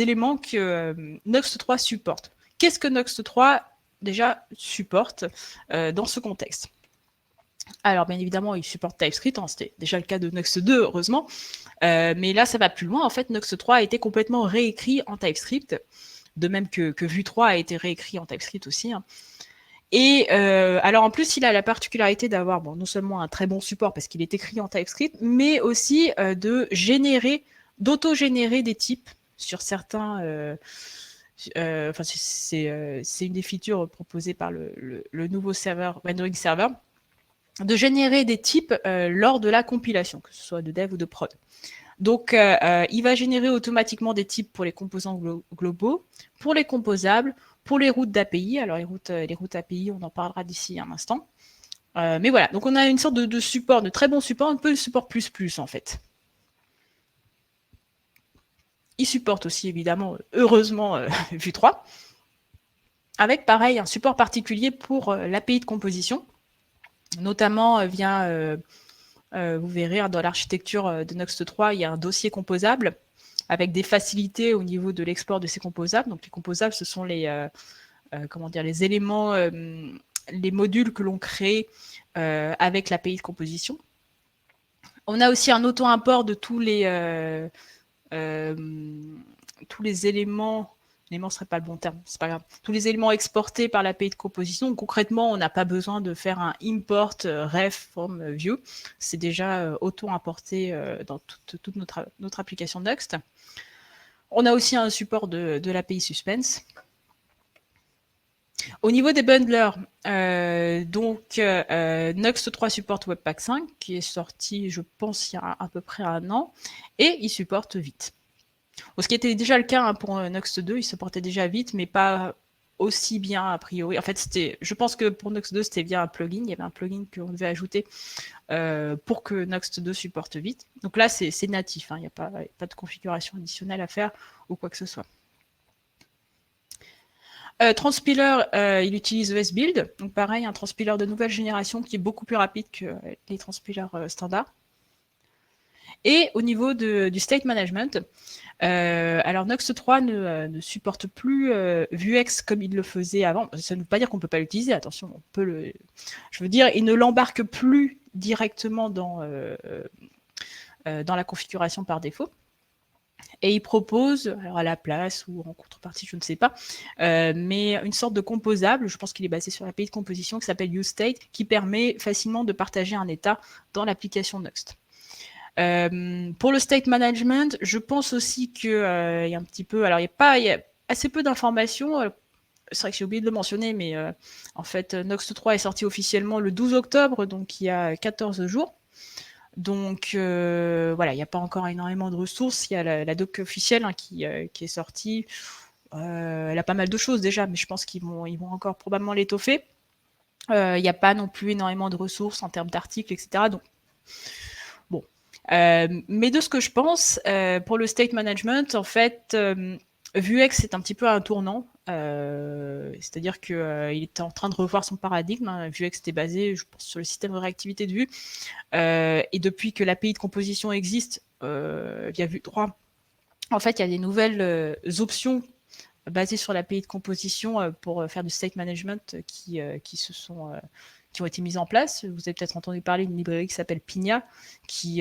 éléments que Nuxt 3 supporte. Qu'est-ce que Nuxt 3 déjà supporte dans ce contexte? Alors, bien évidemment, il supporte TypeScript, hein, c'était déjà le cas de Nuxt 2, heureusement. Mais là, ça va plus loin. En fait, Nuxt 3 a été complètement réécrit en TypeScript, de même que Vue 3 a été réécrit en TypeScript aussi. Hein. Et alors en plus, il a la particularité d'avoir non seulement un très bon support parce qu'il est écrit en TypeScript, mais aussi d'auto-générer des types sur certains. C'est une des features proposées par le nouveau serveur, Rendering Server, de générer des types lors de la compilation, que ce soit de dev ou de prod. Donc, il va générer automatiquement des types pour les composants globaux, pour les composables, pour les routes d'API. Alors, les routes API, on en parlera d'ici un instant. Mais voilà, donc on a une sorte de support, de très bon support, un peu de support plus en fait. Il supporte aussi, évidemment, heureusement, Vue 3, avec, pareil, un support particulier pour l'API de composition, notamment via... vous verrez, dans l'architecture de Nuxt 3, il y a un dossier composable avec des facilités au niveau de l'export de ces composables. Donc les composables, ce sont les éléments, les modules que l'on crée avec l'API de composition. On a aussi un auto-import de tous les éléments. Élément serait pas le bon terme, c'est pas grave. Tous les éléments exportés par l'API de composition. Donc, concrètement, on n'a pas besoin de faire un import ref from view. C'est déjà auto-importé dans toute notre application Nuxt. On a aussi un support de l'API Suspense. Au niveau des bundlers, Nuxt 3 supporte Webpack 5, qui est sorti, je pense, il y a à peu près un an, et il supporte Vite. Bon, ce qui était déjà le cas pour Nuxt 2, il se portait déjà Vite, mais pas aussi bien a priori. En fait, je pense que pour Nuxt 2, c'était via un plugin. Il y avait un plugin qu'on devait ajouter pour que Nuxt 2 supporte Vite. Donc là, c'est natif. Hein, il n'y a pas de configuration additionnelle à faire ou quoi que ce soit. Transpiler, il utilise ESBuild, donc pareil, un transpiler de nouvelle génération qui est beaucoup plus rapide que les transpilers standards. Et au niveau du state management, alors Nuxt 3 ne supporte plus Vuex comme il le faisait avant. Ça ne veut pas dire qu'on ne peut pas l'utiliser, attention, on peut le. Je veux dire, il ne l'embarque plus directement dans la configuration par défaut. Et il propose, alors à la place ou en contrepartie, je ne sais pas, mais une sorte de composable, je pense qu'il est basé sur l'API de composition qui s'appelle useState, qui permet facilement de partager un état dans l'application Nuxt. Pour le state management, je pense aussi qu'il y a un petit peu, alors il y a assez peu d'informations. C'est vrai que j'ai oublié de le mentionner, mais en fait, Nuxt 3 est sorti officiellement le 12 octobre, donc il y a 14 jours. Donc voilà, il n'y a pas encore énormément de ressources. Il y a la doc officielle qui est sortie. Elle a pas mal de choses déjà, mais je pense qu'ils vont encore probablement l'étoffer. Il n'y a pas non plus énormément de ressources en termes d'articles, etc. Donc bon. Mais de ce que je pense, pour le state management, en fait, Vuex est un petit peu à un tournant. C'est-à-dire qu'il était en train de revoir son paradigme. Vuex était basé, je pense, sur le système de réactivité de vue. Et depuis que l'API de composition existe via Vue 3, en fait, il y a des nouvelles options basées sur l'API de composition pour faire du state management qui ont été mises en place. Vous avez peut-être entendu parler d'une librairie qui s'appelle Pinia, qui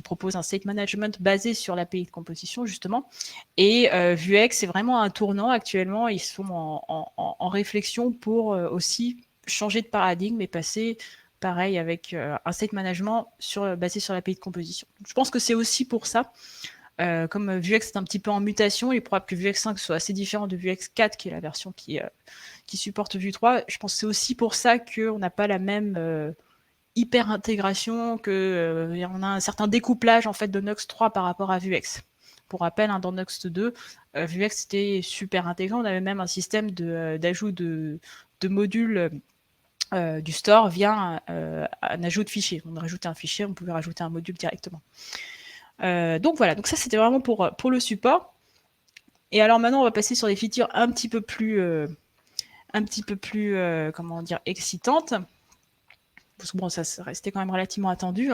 propose un state management basé sur l'API de composition, justement. Et Vuex, c'est vraiment un tournant actuellement. Ils sont en réflexion pour aussi changer de paradigme et passer, pareil, avec un state management basé sur l'API de composition. Je pense que c'est aussi pour ça. Comme Vuex est un petit peu en mutation, il est probable que Vuex 5 soit assez différent de Vuex 4, qui est la version qui supporte Vue 3. Je pense que c'est aussi pour ça qu'on n'a pas la même hyper intégration, qu'on a un certain découplage en fait de Nuxt 3 par rapport à Vuex. Pour rappel, dans Nuxt 2, Vuex était super intégré. On avait même un système d'ajout de modules du store via un ajout de fichier. On rajoutait un fichier, on pouvait rajouter un module directement. Donc voilà, donc ça c'était vraiment pour le support. Et alors maintenant on va passer sur des features un petit peu plus comment dire, excitantes. Parce que bon, ça restait quand même relativement attendu.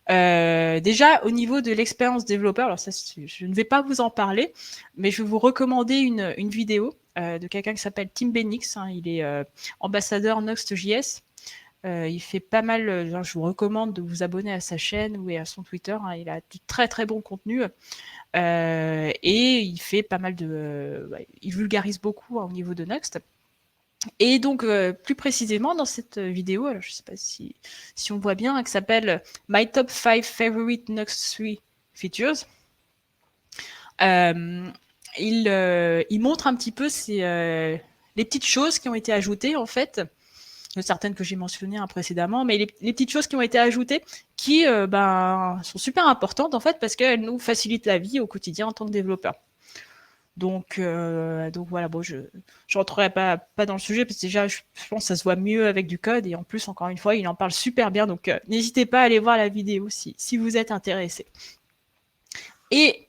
Déjà, au niveau de l'expérience développeur, alors ça, je ne vais pas vous en parler, mais je vais vous recommander une vidéo de quelqu'un qui s'appelle Tim Benix. Il est ambassadeur Nuxt.js. Il fait pas mal, je vous recommande de vous abonner à sa chaîne ou à son Twitter. Il a du très très bon contenu. Et il fait pas mal il vulgarise beaucoup au niveau de Nuxt. Et donc, plus précisément, dans cette vidéo, alors je ne sais pas si on voit bien, qui s'appelle My Top 5 Favorite Nuxt 3 Features. Il montre un petit peu les petites choses qui ont été ajoutées, en fait, certaines que j'ai mentionnées précédemment, mais les petites choses qui ont été ajoutées qui sont super importantes, en fait, parce qu'elles nous facilitent la vie au quotidien en tant que développeur. Donc voilà, bon, je rentrerai pas dans le sujet parce que déjà je pense que ça se voit mieux avec du code et en plus encore une fois il en parle super bien, donc n'hésitez pas à aller voir la vidéo si vous êtes intéressé. Et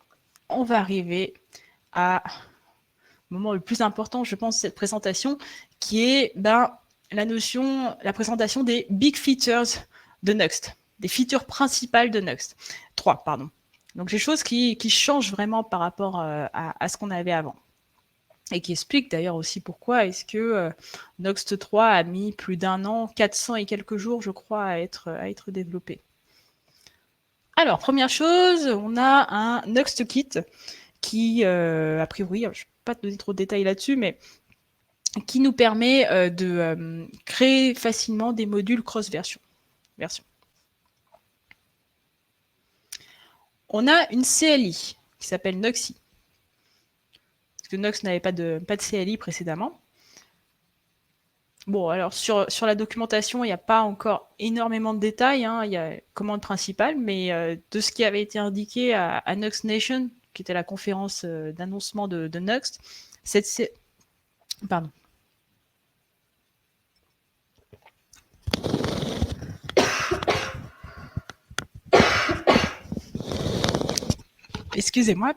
on va arriver à le moment le plus important, je pense, de cette présentation, qui est la présentation des big features de Nuxt, des features principales de Nuxt 3, pardon. Donc, des choses qui changent vraiment par rapport à ce qu'on avait avant. Et qui expliquent d'ailleurs aussi pourquoi est-ce que Nuxt 3 a mis plus d'un an, 400 et quelques jours, je crois, à être développé. Alors, première chose, on a un Nuxt Kit qui, a priori, je ne vais pas te donner trop de détails là-dessus, mais qui nous permet de créer facilement des modules cross-version. On a une CLI qui s'appelle Nuxi. Parce que Nuxt n'avait pas de CLI précédemment. Bon, alors sur la documentation, il n'y a pas encore énormément de détails. Il y a commande principale, mais de ce qui avait été indiqué à Nuxt Nation, qui était la conférence d'annoncement de Nuxt, Pardon. Excusez-moi.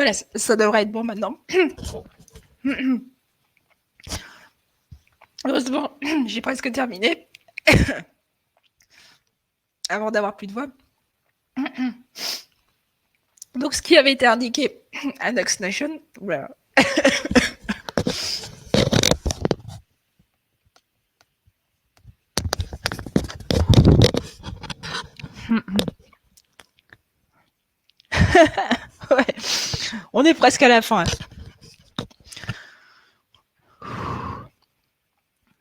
Voilà, ça devrait être bon maintenant. Heureusement, j'ai presque terminé. Avant d'avoir plus de voix. Donc, ce qui avait été indiqué à Nox Nation, voilà. Ouais. On est presque à la fin.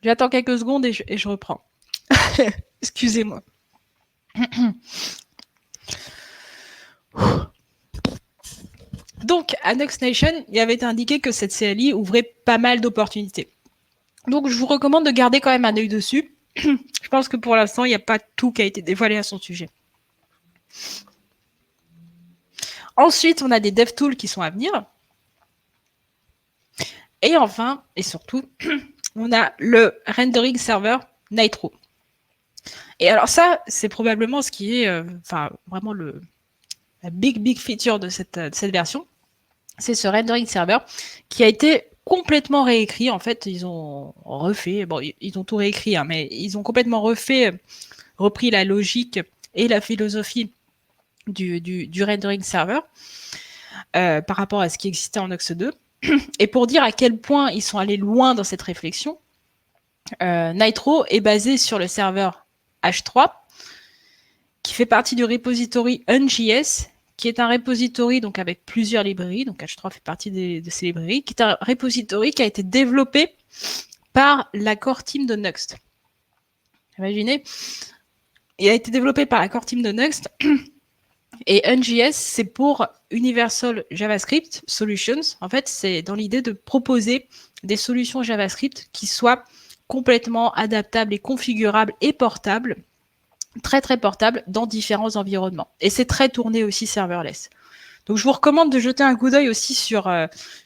J'attends quelques secondes et je reprends. Excusez-moi. Donc, à Nox Nation, il avait été indiqué que cette CLI ouvrait pas mal d'opportunités. Donc, je vous recommande de garder quand même un œil dessus. Je pense que pour l'instant, il n'y a pas tout qui a été dévoilé à son sujet. Ensuite, on a des DevTools qui sont à venir. Et enfin, et surtout, on a le rendering server Nitro. Et alors ça, c'est probablement ce qui est vraiment la big feature de cette version. C'est ce rendering server qui a été complètement réécrit. En fait, ils ont refait, bon, ils ont tout réécrit, hein, mais ils ont complètement repris la logique et la philosophie du rendering server par rapport à ce qui existait en Nox 2. Et pour dire à quel point ils sont allés loin dans cette réflexion, Nitro est basé sur le serveur H3, qui fait partie du repository Unjs, qui est un repository donc avec plusieurs librairies. Donc H3 fait partie de ces librairies, qui est un repository qui a été développé par la core team de Nuxt. Imaginez, il a été développé par la core team de Nuxt. Et Unjs, c'est pour Universal JavaScript Solutions. En fait, c'est dans l'idée de proposer des solutions JavaScript qui soient complètement adaptables et configurables et portables, très très portables dans différents environnements. Et c'est très tourné aussi serverless. Donc je vous recommande de jeter un coup d'œil aussi sur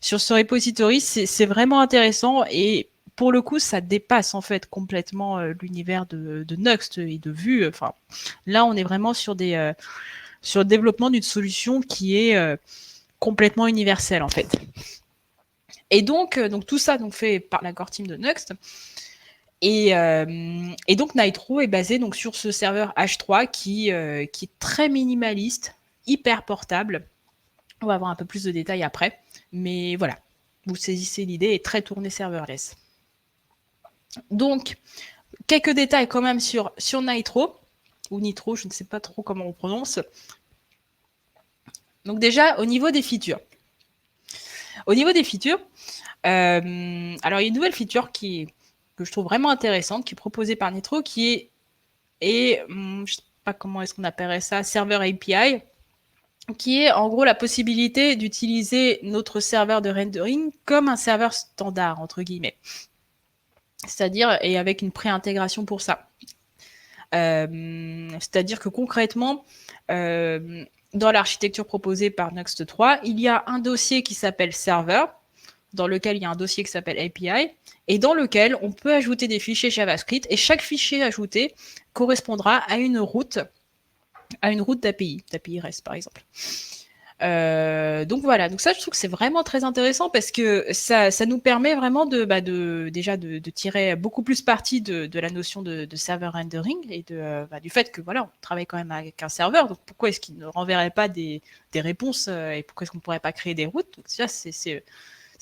ce repository. C'est vraiment intéressant et pour le coup, ça dépasse en fait complètement l'univers de Nuxt et de Vue. Enfin, là, on est vraiment sur le développement d'une solution qui est complètement universelle en fait. Et donc tout ça fait par la core team de Nuxt. Et donc Nitro est basé donc sur ce serveur H3 qui est très minimaliste, hyper portable. On va avoir un peu plus de détails après, mais voilà, vous saisissez l'idée, est très tourné serverless. Donc quelques détails quand même sur Nitro ou Nitro, je ne sais pas trop comment on prononce. Donc déjà, au niveau des features. Alors il y a une nouvelle feature que je trouve vraiment intéressante, qui est proposée par Nitro, je ne sais pas comment est-ce qu'on appellerait ça, serveur API, qui est en gros la possibilité d'utiliser notre serveur de rendering comme un serveur standard, entre guillemets. C'est-à-dire, et avec une pré-intégration pour ça. C'est-à-dire que concrètement, dans l'architecture proposée par Nuxt 3, il y a un dossier qui s'appelle serveur, dans lequel il y a un dossier qui s'appelle API, et dans lequel on peut ajouter des fichiers JavaScript, et chaque fichier ajouté correspondra à une route d'API REST par exemple. Donc voilà, donc ça je trouve que c'est vraiment très intéressant parce que ça nous permet vraiment de tirer beaucoup plus parti de la notion de server rendering et du fait que voilà, on travaille quand même avec un serveur, donc pourquoi est-ce qu'il ne renverrait pas des réponses et pourquoi est-ce qu'on ne pourrait pas créer des routes? Donc ça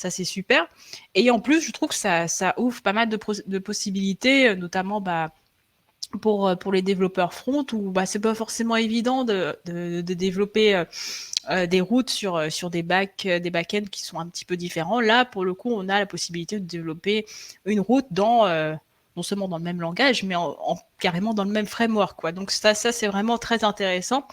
c'est super. Et en plus, je trouve que ça ouvre pas mal de possibilités, notamment pour les développeurs front, où c'est pas forcément évident de développer des routes sur des back-ends qui sont un petit peu différents. Là, pour le coup, on a la possibilité de développer une route non seulement dans le même langage, mais carrément dans le même framework, quoi. Donc ça c'est vraiment très intéressant.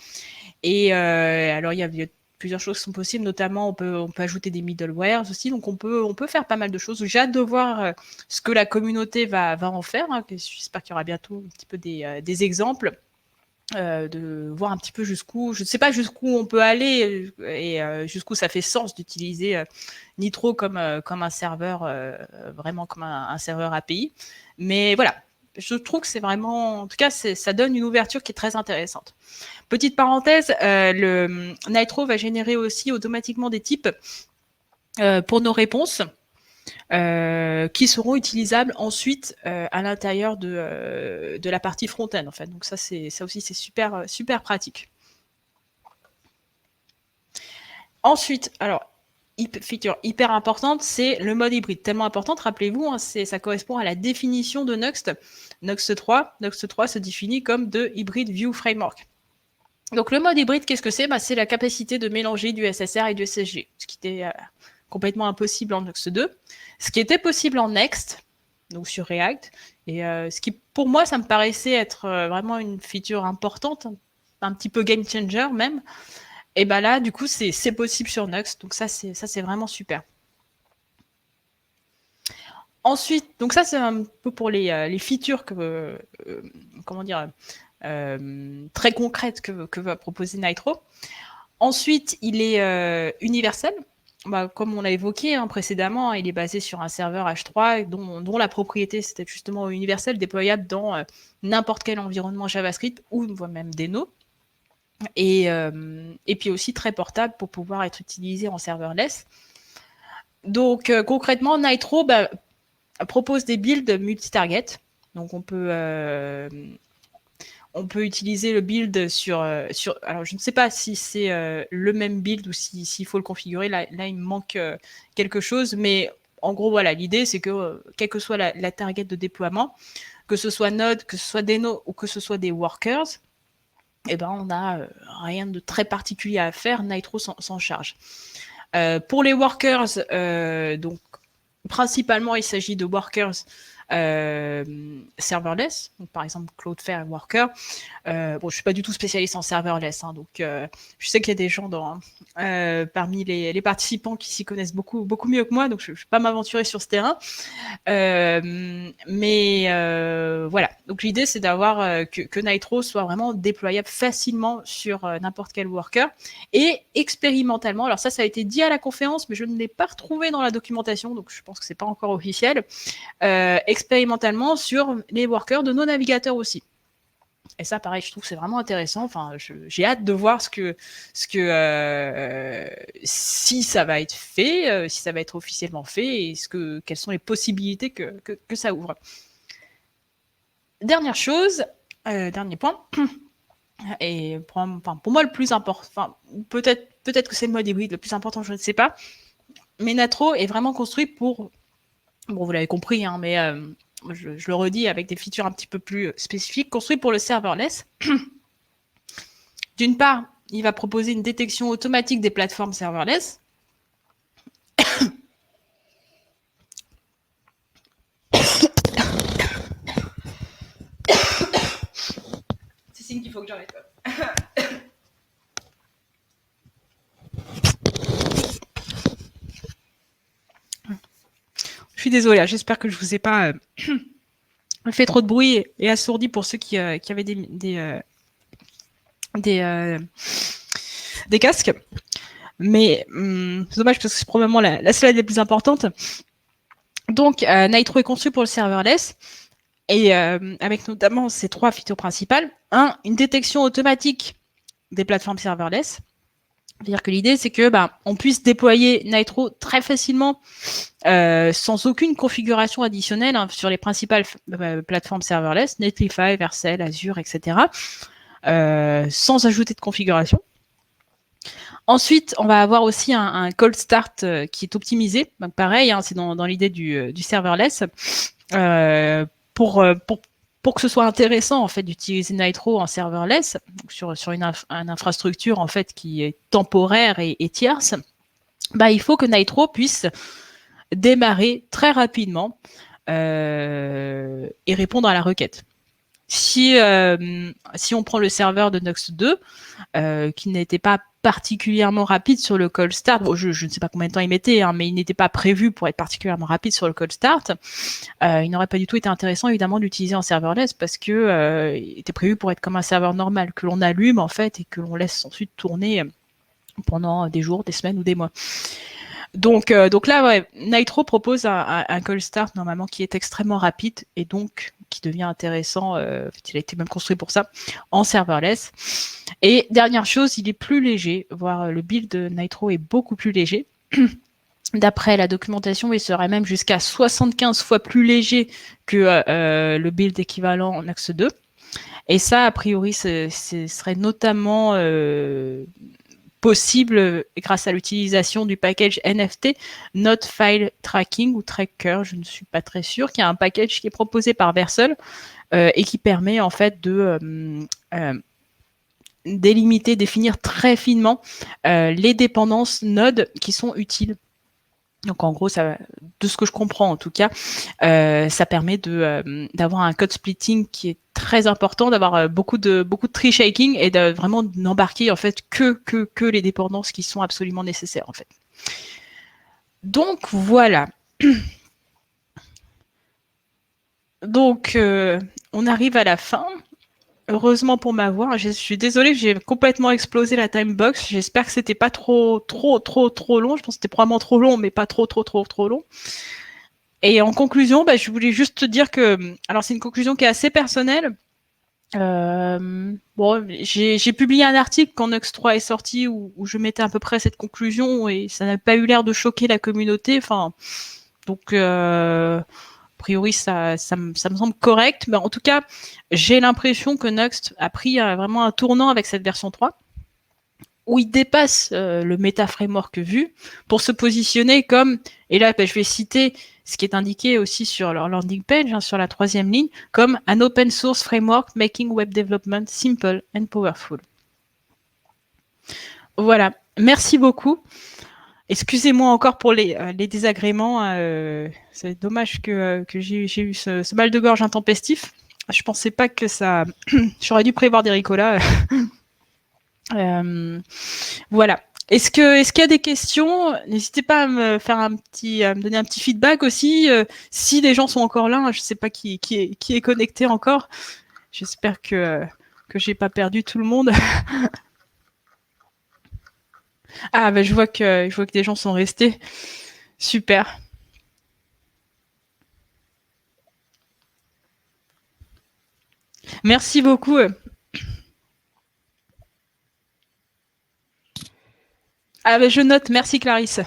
Et alors, il y a plusieurs choses qui sont possibles, notamment on peut ajouter des middlewares aussi, donc on peut faire pas mal de choses. J'ai hâte de voir ce que la communauté va en faire, hein. J'espère qu'il y aura bientôt un petit peu des exemples, de voir un petit peu jusqu'où, je ne sais pas jusqu'où on peut aller et jusqu'où ça fait sens d'utiliser Nitro comme un serveur, vraiment comme un serveur API. Mais voilà, je trouve que c'est vraiment, en tout cas, ça donne une ouverture qui est très intéressante. Petite parenthèse, le Nitro va générer aussi automatiquement des types pour nos réponses qui seront utilisables ensuite à l'intérieur de la partie front-end, en fait. Donc ça aussi, c'est super, super pratique. Ensuite, alors, feature hyper importante, c'est le mode hybride. Tellement importante, rappelez-vous, hein, ça correspond à la définition de Nuxt. Nuxt 3 se définit comme de Hybrid View Framework. Donc le mode hybride, qu'est-ce que c'est? C'est la capacité de mélanger du SSR et du SSG, ce qui était complètement impossible en Nuxt 2, ce qui était possible en Next, donc sur React, et ce qui, pour moi, ça me paraissait être vraiment une feature importante, un petit peu game changer même. Et ben là, du coup, c'est possible sur Nuxt, donc ça c'est vraiment super. Ensuite, donc ça c'est un peu pour les features que, comment dire, très concrètes que va proposer Nitro. Ensuite, il est universel. Comme on l'a évoqué précédemment, il est basé sur un serveur H3 dont la propriété c'était justement universel, déployable dans n'importe quel environnement JavaScript ou même Deno. Et puis aussi très portable pour pouvoir être utilisé en serverless. Donc concrètement, Nitro propose des builds multi-target. Donc on peut utiliser le build sur alors je ne sais pas si c'est le même build ou s'il faut le configurer. Là il me manque quelque chose, mais en gros voilà, l'idée c'est que quelle que soit la target de déploiement, que ce soit Node, que ce soit Deno ou que ce soit des workers, on n'a rien de très particulier à faire, Nitro s'en charge. Pour les workers, donc principalement il s'agit de workers serverless, donc par exemple Cloudflare Worker. Je suis pas du tout spécialiste en serverless, donc je sais qu'il y a des gens parmi les participants qui s'y connaissent beaucoup mieux que moi, donc je ne vais pas m'aventurer sur ce terrain. Mais voilà, donc l'idée c'est d'avoir que Nitro soit vraiment déployable facilement sur n'importe quel worker et expérimentalement. Alors ça a été dit à la conférence, mais je ne l'ai pas retrouvé dans la documentation, donc je pense que c'est pas encore officiel. Expérimentalement sur les workers de nos navigateurs aussi. Et ça, pareil, je trouve que c'est vraiment intéressant. Enfin, j'ai hâte de voir si ça va être fait, si ça va être officiellement fait, et quelles sont les possibilités que ça ouvre. Dernière chose, dernier point, et pour moi le plus important, peut-être que c'est le mode hybride le plus important, je ne sais pas, mais Nitro est vraiment construit pour, bon, vous l'avez compris, mais je le redis avec des features un petit peu plus spécifiques, construit pour le serverless. D'une part, il va proposer une détection automatique des plateformes serverless. C'est signe qu'il faut que j'arrête. Je suis désolée, j'espère que je vous ai pas fait trop de bruit et assourdi pour ceux qui avaient des casques. Mais c'est dommage parce que c'est probablement la slide la plus importante. Donc, Nitro est construit pour le serverless et avec notamment ces 3 features principales. Une détection automatique des plateformes serverless. C'est-à-dire que l'idée, c'est que on puisse déployer Nitro très facilement sans aucune configuration additionnelle sur les principales plateformes serverless, Netlify, Vercel, Azure, etc. Sans ajouter de configuration. Ensuite, on va avoir aussi un cold start qui est optimisé. Donc pareil, c'est dans l'idée du serverless. Pour que ce soit intéressant en fait d'utiliser Nitro en serverless, donc sur une infrastructure en fait qui est temporaire et tierce, il faut que Nitro puisse démarrer très rapidement et répondre à la requête. Si on prend le serveur de Nuxt 2, qui n'était pas particulièrement rapide sur le cold start, bon, je ne sais pas combien de temps il mettait, mais il n'était pas prévu pour être particulièrement rapide sur le cold start, il n'aurait pas du tout été intéressant évidemment d'utiliser en serverless parce que il était prévu pour être comme un serveur normal que l'on allume en fait et que l'on laisse ensuite tourner pendant des jours, des semaines ou des mois. Donc là, ouais, Nitro propose un call start normalement qui est extrêmement rapide et donc qui devient intéressant. Il a été même construit pour ça en serverless. Et dernière chose, il est plus léger, voire le build de Nitro est beaucoup plus léger. D'après la documentation, il serait même jusqu'à 75 fois plus léger que le build équivalent en Axe 2. Et ça, a priori, ce serait notamment possible grâce à l'utilisation du package NFT Not File Tracking ou Tracker, je ne suis pas très sûre, qui est un package qui est proposé par Vercel et qui permet en fait de délimiter, définir très finement les dépendances Node qui sont utiles. Donc en gros, ça, de ce que je comprends en tout cas, ça permet d'avoir un code splitting qui est très important, d'avoir beaucoup de tree shaking et de vraiment n'embarquer en fait que les dépendances qui sont absolument nécessaires en fait. Donc voilà. Donc on arrive à la fin. Heureusement pour ma voix, je suis désolée, j'ai complètement explosé la time box. J'espère que c'était pas trop long. Je pense que c'était probablement trop long, mais pas trop long. Et en conclusion, je voulais juste te dire que, alors c'est une conclusion qui est assez personnelle. Bon, j'ai publié un article quand Nux 3 est sorti où je mettais à peu près cette conclusion et ça n'a pas eu l'air de choquer la communauté. Enfin, donc a priori ça me semble correct. Mais en tout cas, j'ai l'impression que Nuxt a pris vraiment un tournant avec cette version 3 où il dépasse le méta framework vu pour se positionner comme, et là je vais citer ce qui est indiqué aussi sur leur landing page, sur la 3e ligne, comme un open source framework making web development simple and powerful. Voilà, merci beaucoup. Excusez-moi encore pour les désagréments. C'est dommage que j'ai eu ce mal de gorge intempestif. Je pensais pas que ça... J'aurais dû prévoir des ricolas. Voilà. Est-ce qu'il y a des questions? N'hésitez pas à me faire à me donner un petit feedback aussi. Si les gens sont encore là, je ne sais pas qui est connecté encore. J'espère que j'ai pas perdu tout le monde. Ah, je vois que des gens sont restés. Super. Merci beaucoup. Ah, je note. Merci, Clarisse.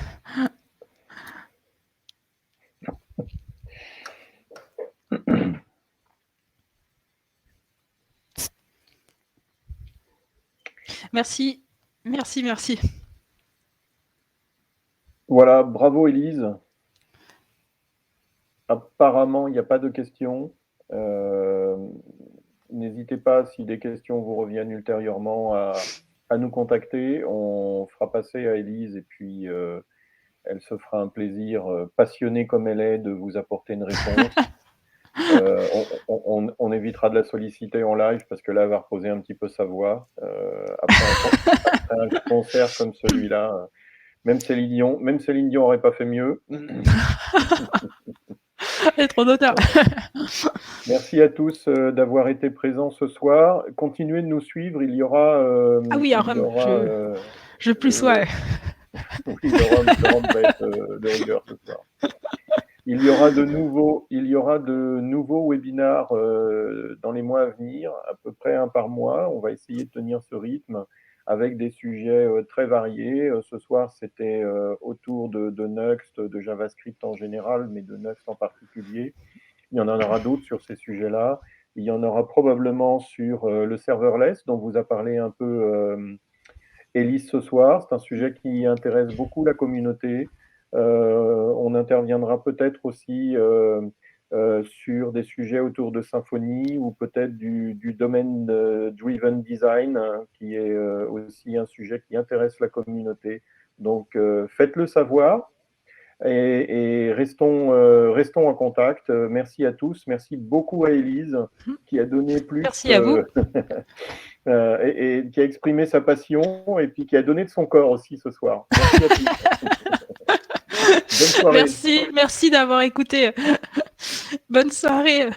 Merci. Voilà, bravo Élise. Apparemment, il n'y a pas de questions. N'hésitez pas, si des questions vous reviennent ultérieurement, à nous contacter. On fera passer à Élise et puis elle se fera un plaisir, passionnée comme elle est, de vous apporter une réponse. On évitera de la solliciter en live parce que là, elle va reposer un petit peu sa voix. Après un concert comme celui-là, même Céline Dion n'aurait pas fait mieux. Trop d'auteur. Merci à tous d'avoir été présents ce soir. Continuez de nous suivre. Il y aura. Ah oui, je plus sois. Oui, le Rhum va être de rigueur ce soir. Il y aura de nouveaux webinars dans les mois à venir, à peu près un par mois. On va essayer de tenir ce rythme avec des sujets très variés. Ce soir, c'était autour de Nuxt, de JavaScript en général, mais de Nuxt en particulier. Il y en aura d'autres sur ces sujets-là. Il y en aura probablement sur le serverless, dont vous a parlé un peu Élise ce soir. C'est un sujet qui intéresse beaucoup la communauté. On interviendra peut-être aussi sur des sujets autour de Symfony ou peut-être du domaine driven design, qui est aussi un sujet qui intéresse la communauté. Donc, faites-le savoir. Et restons en contact. Merci à tous. Merci beaucoup à Élise qui a donné plus. Merci à vous. Et qui a exprimé sa passion et puis qui a donné de son corps aussi ce soir. Merci à tous. Bonne soirée. Merci d'avoir écouté. Bonne soirée.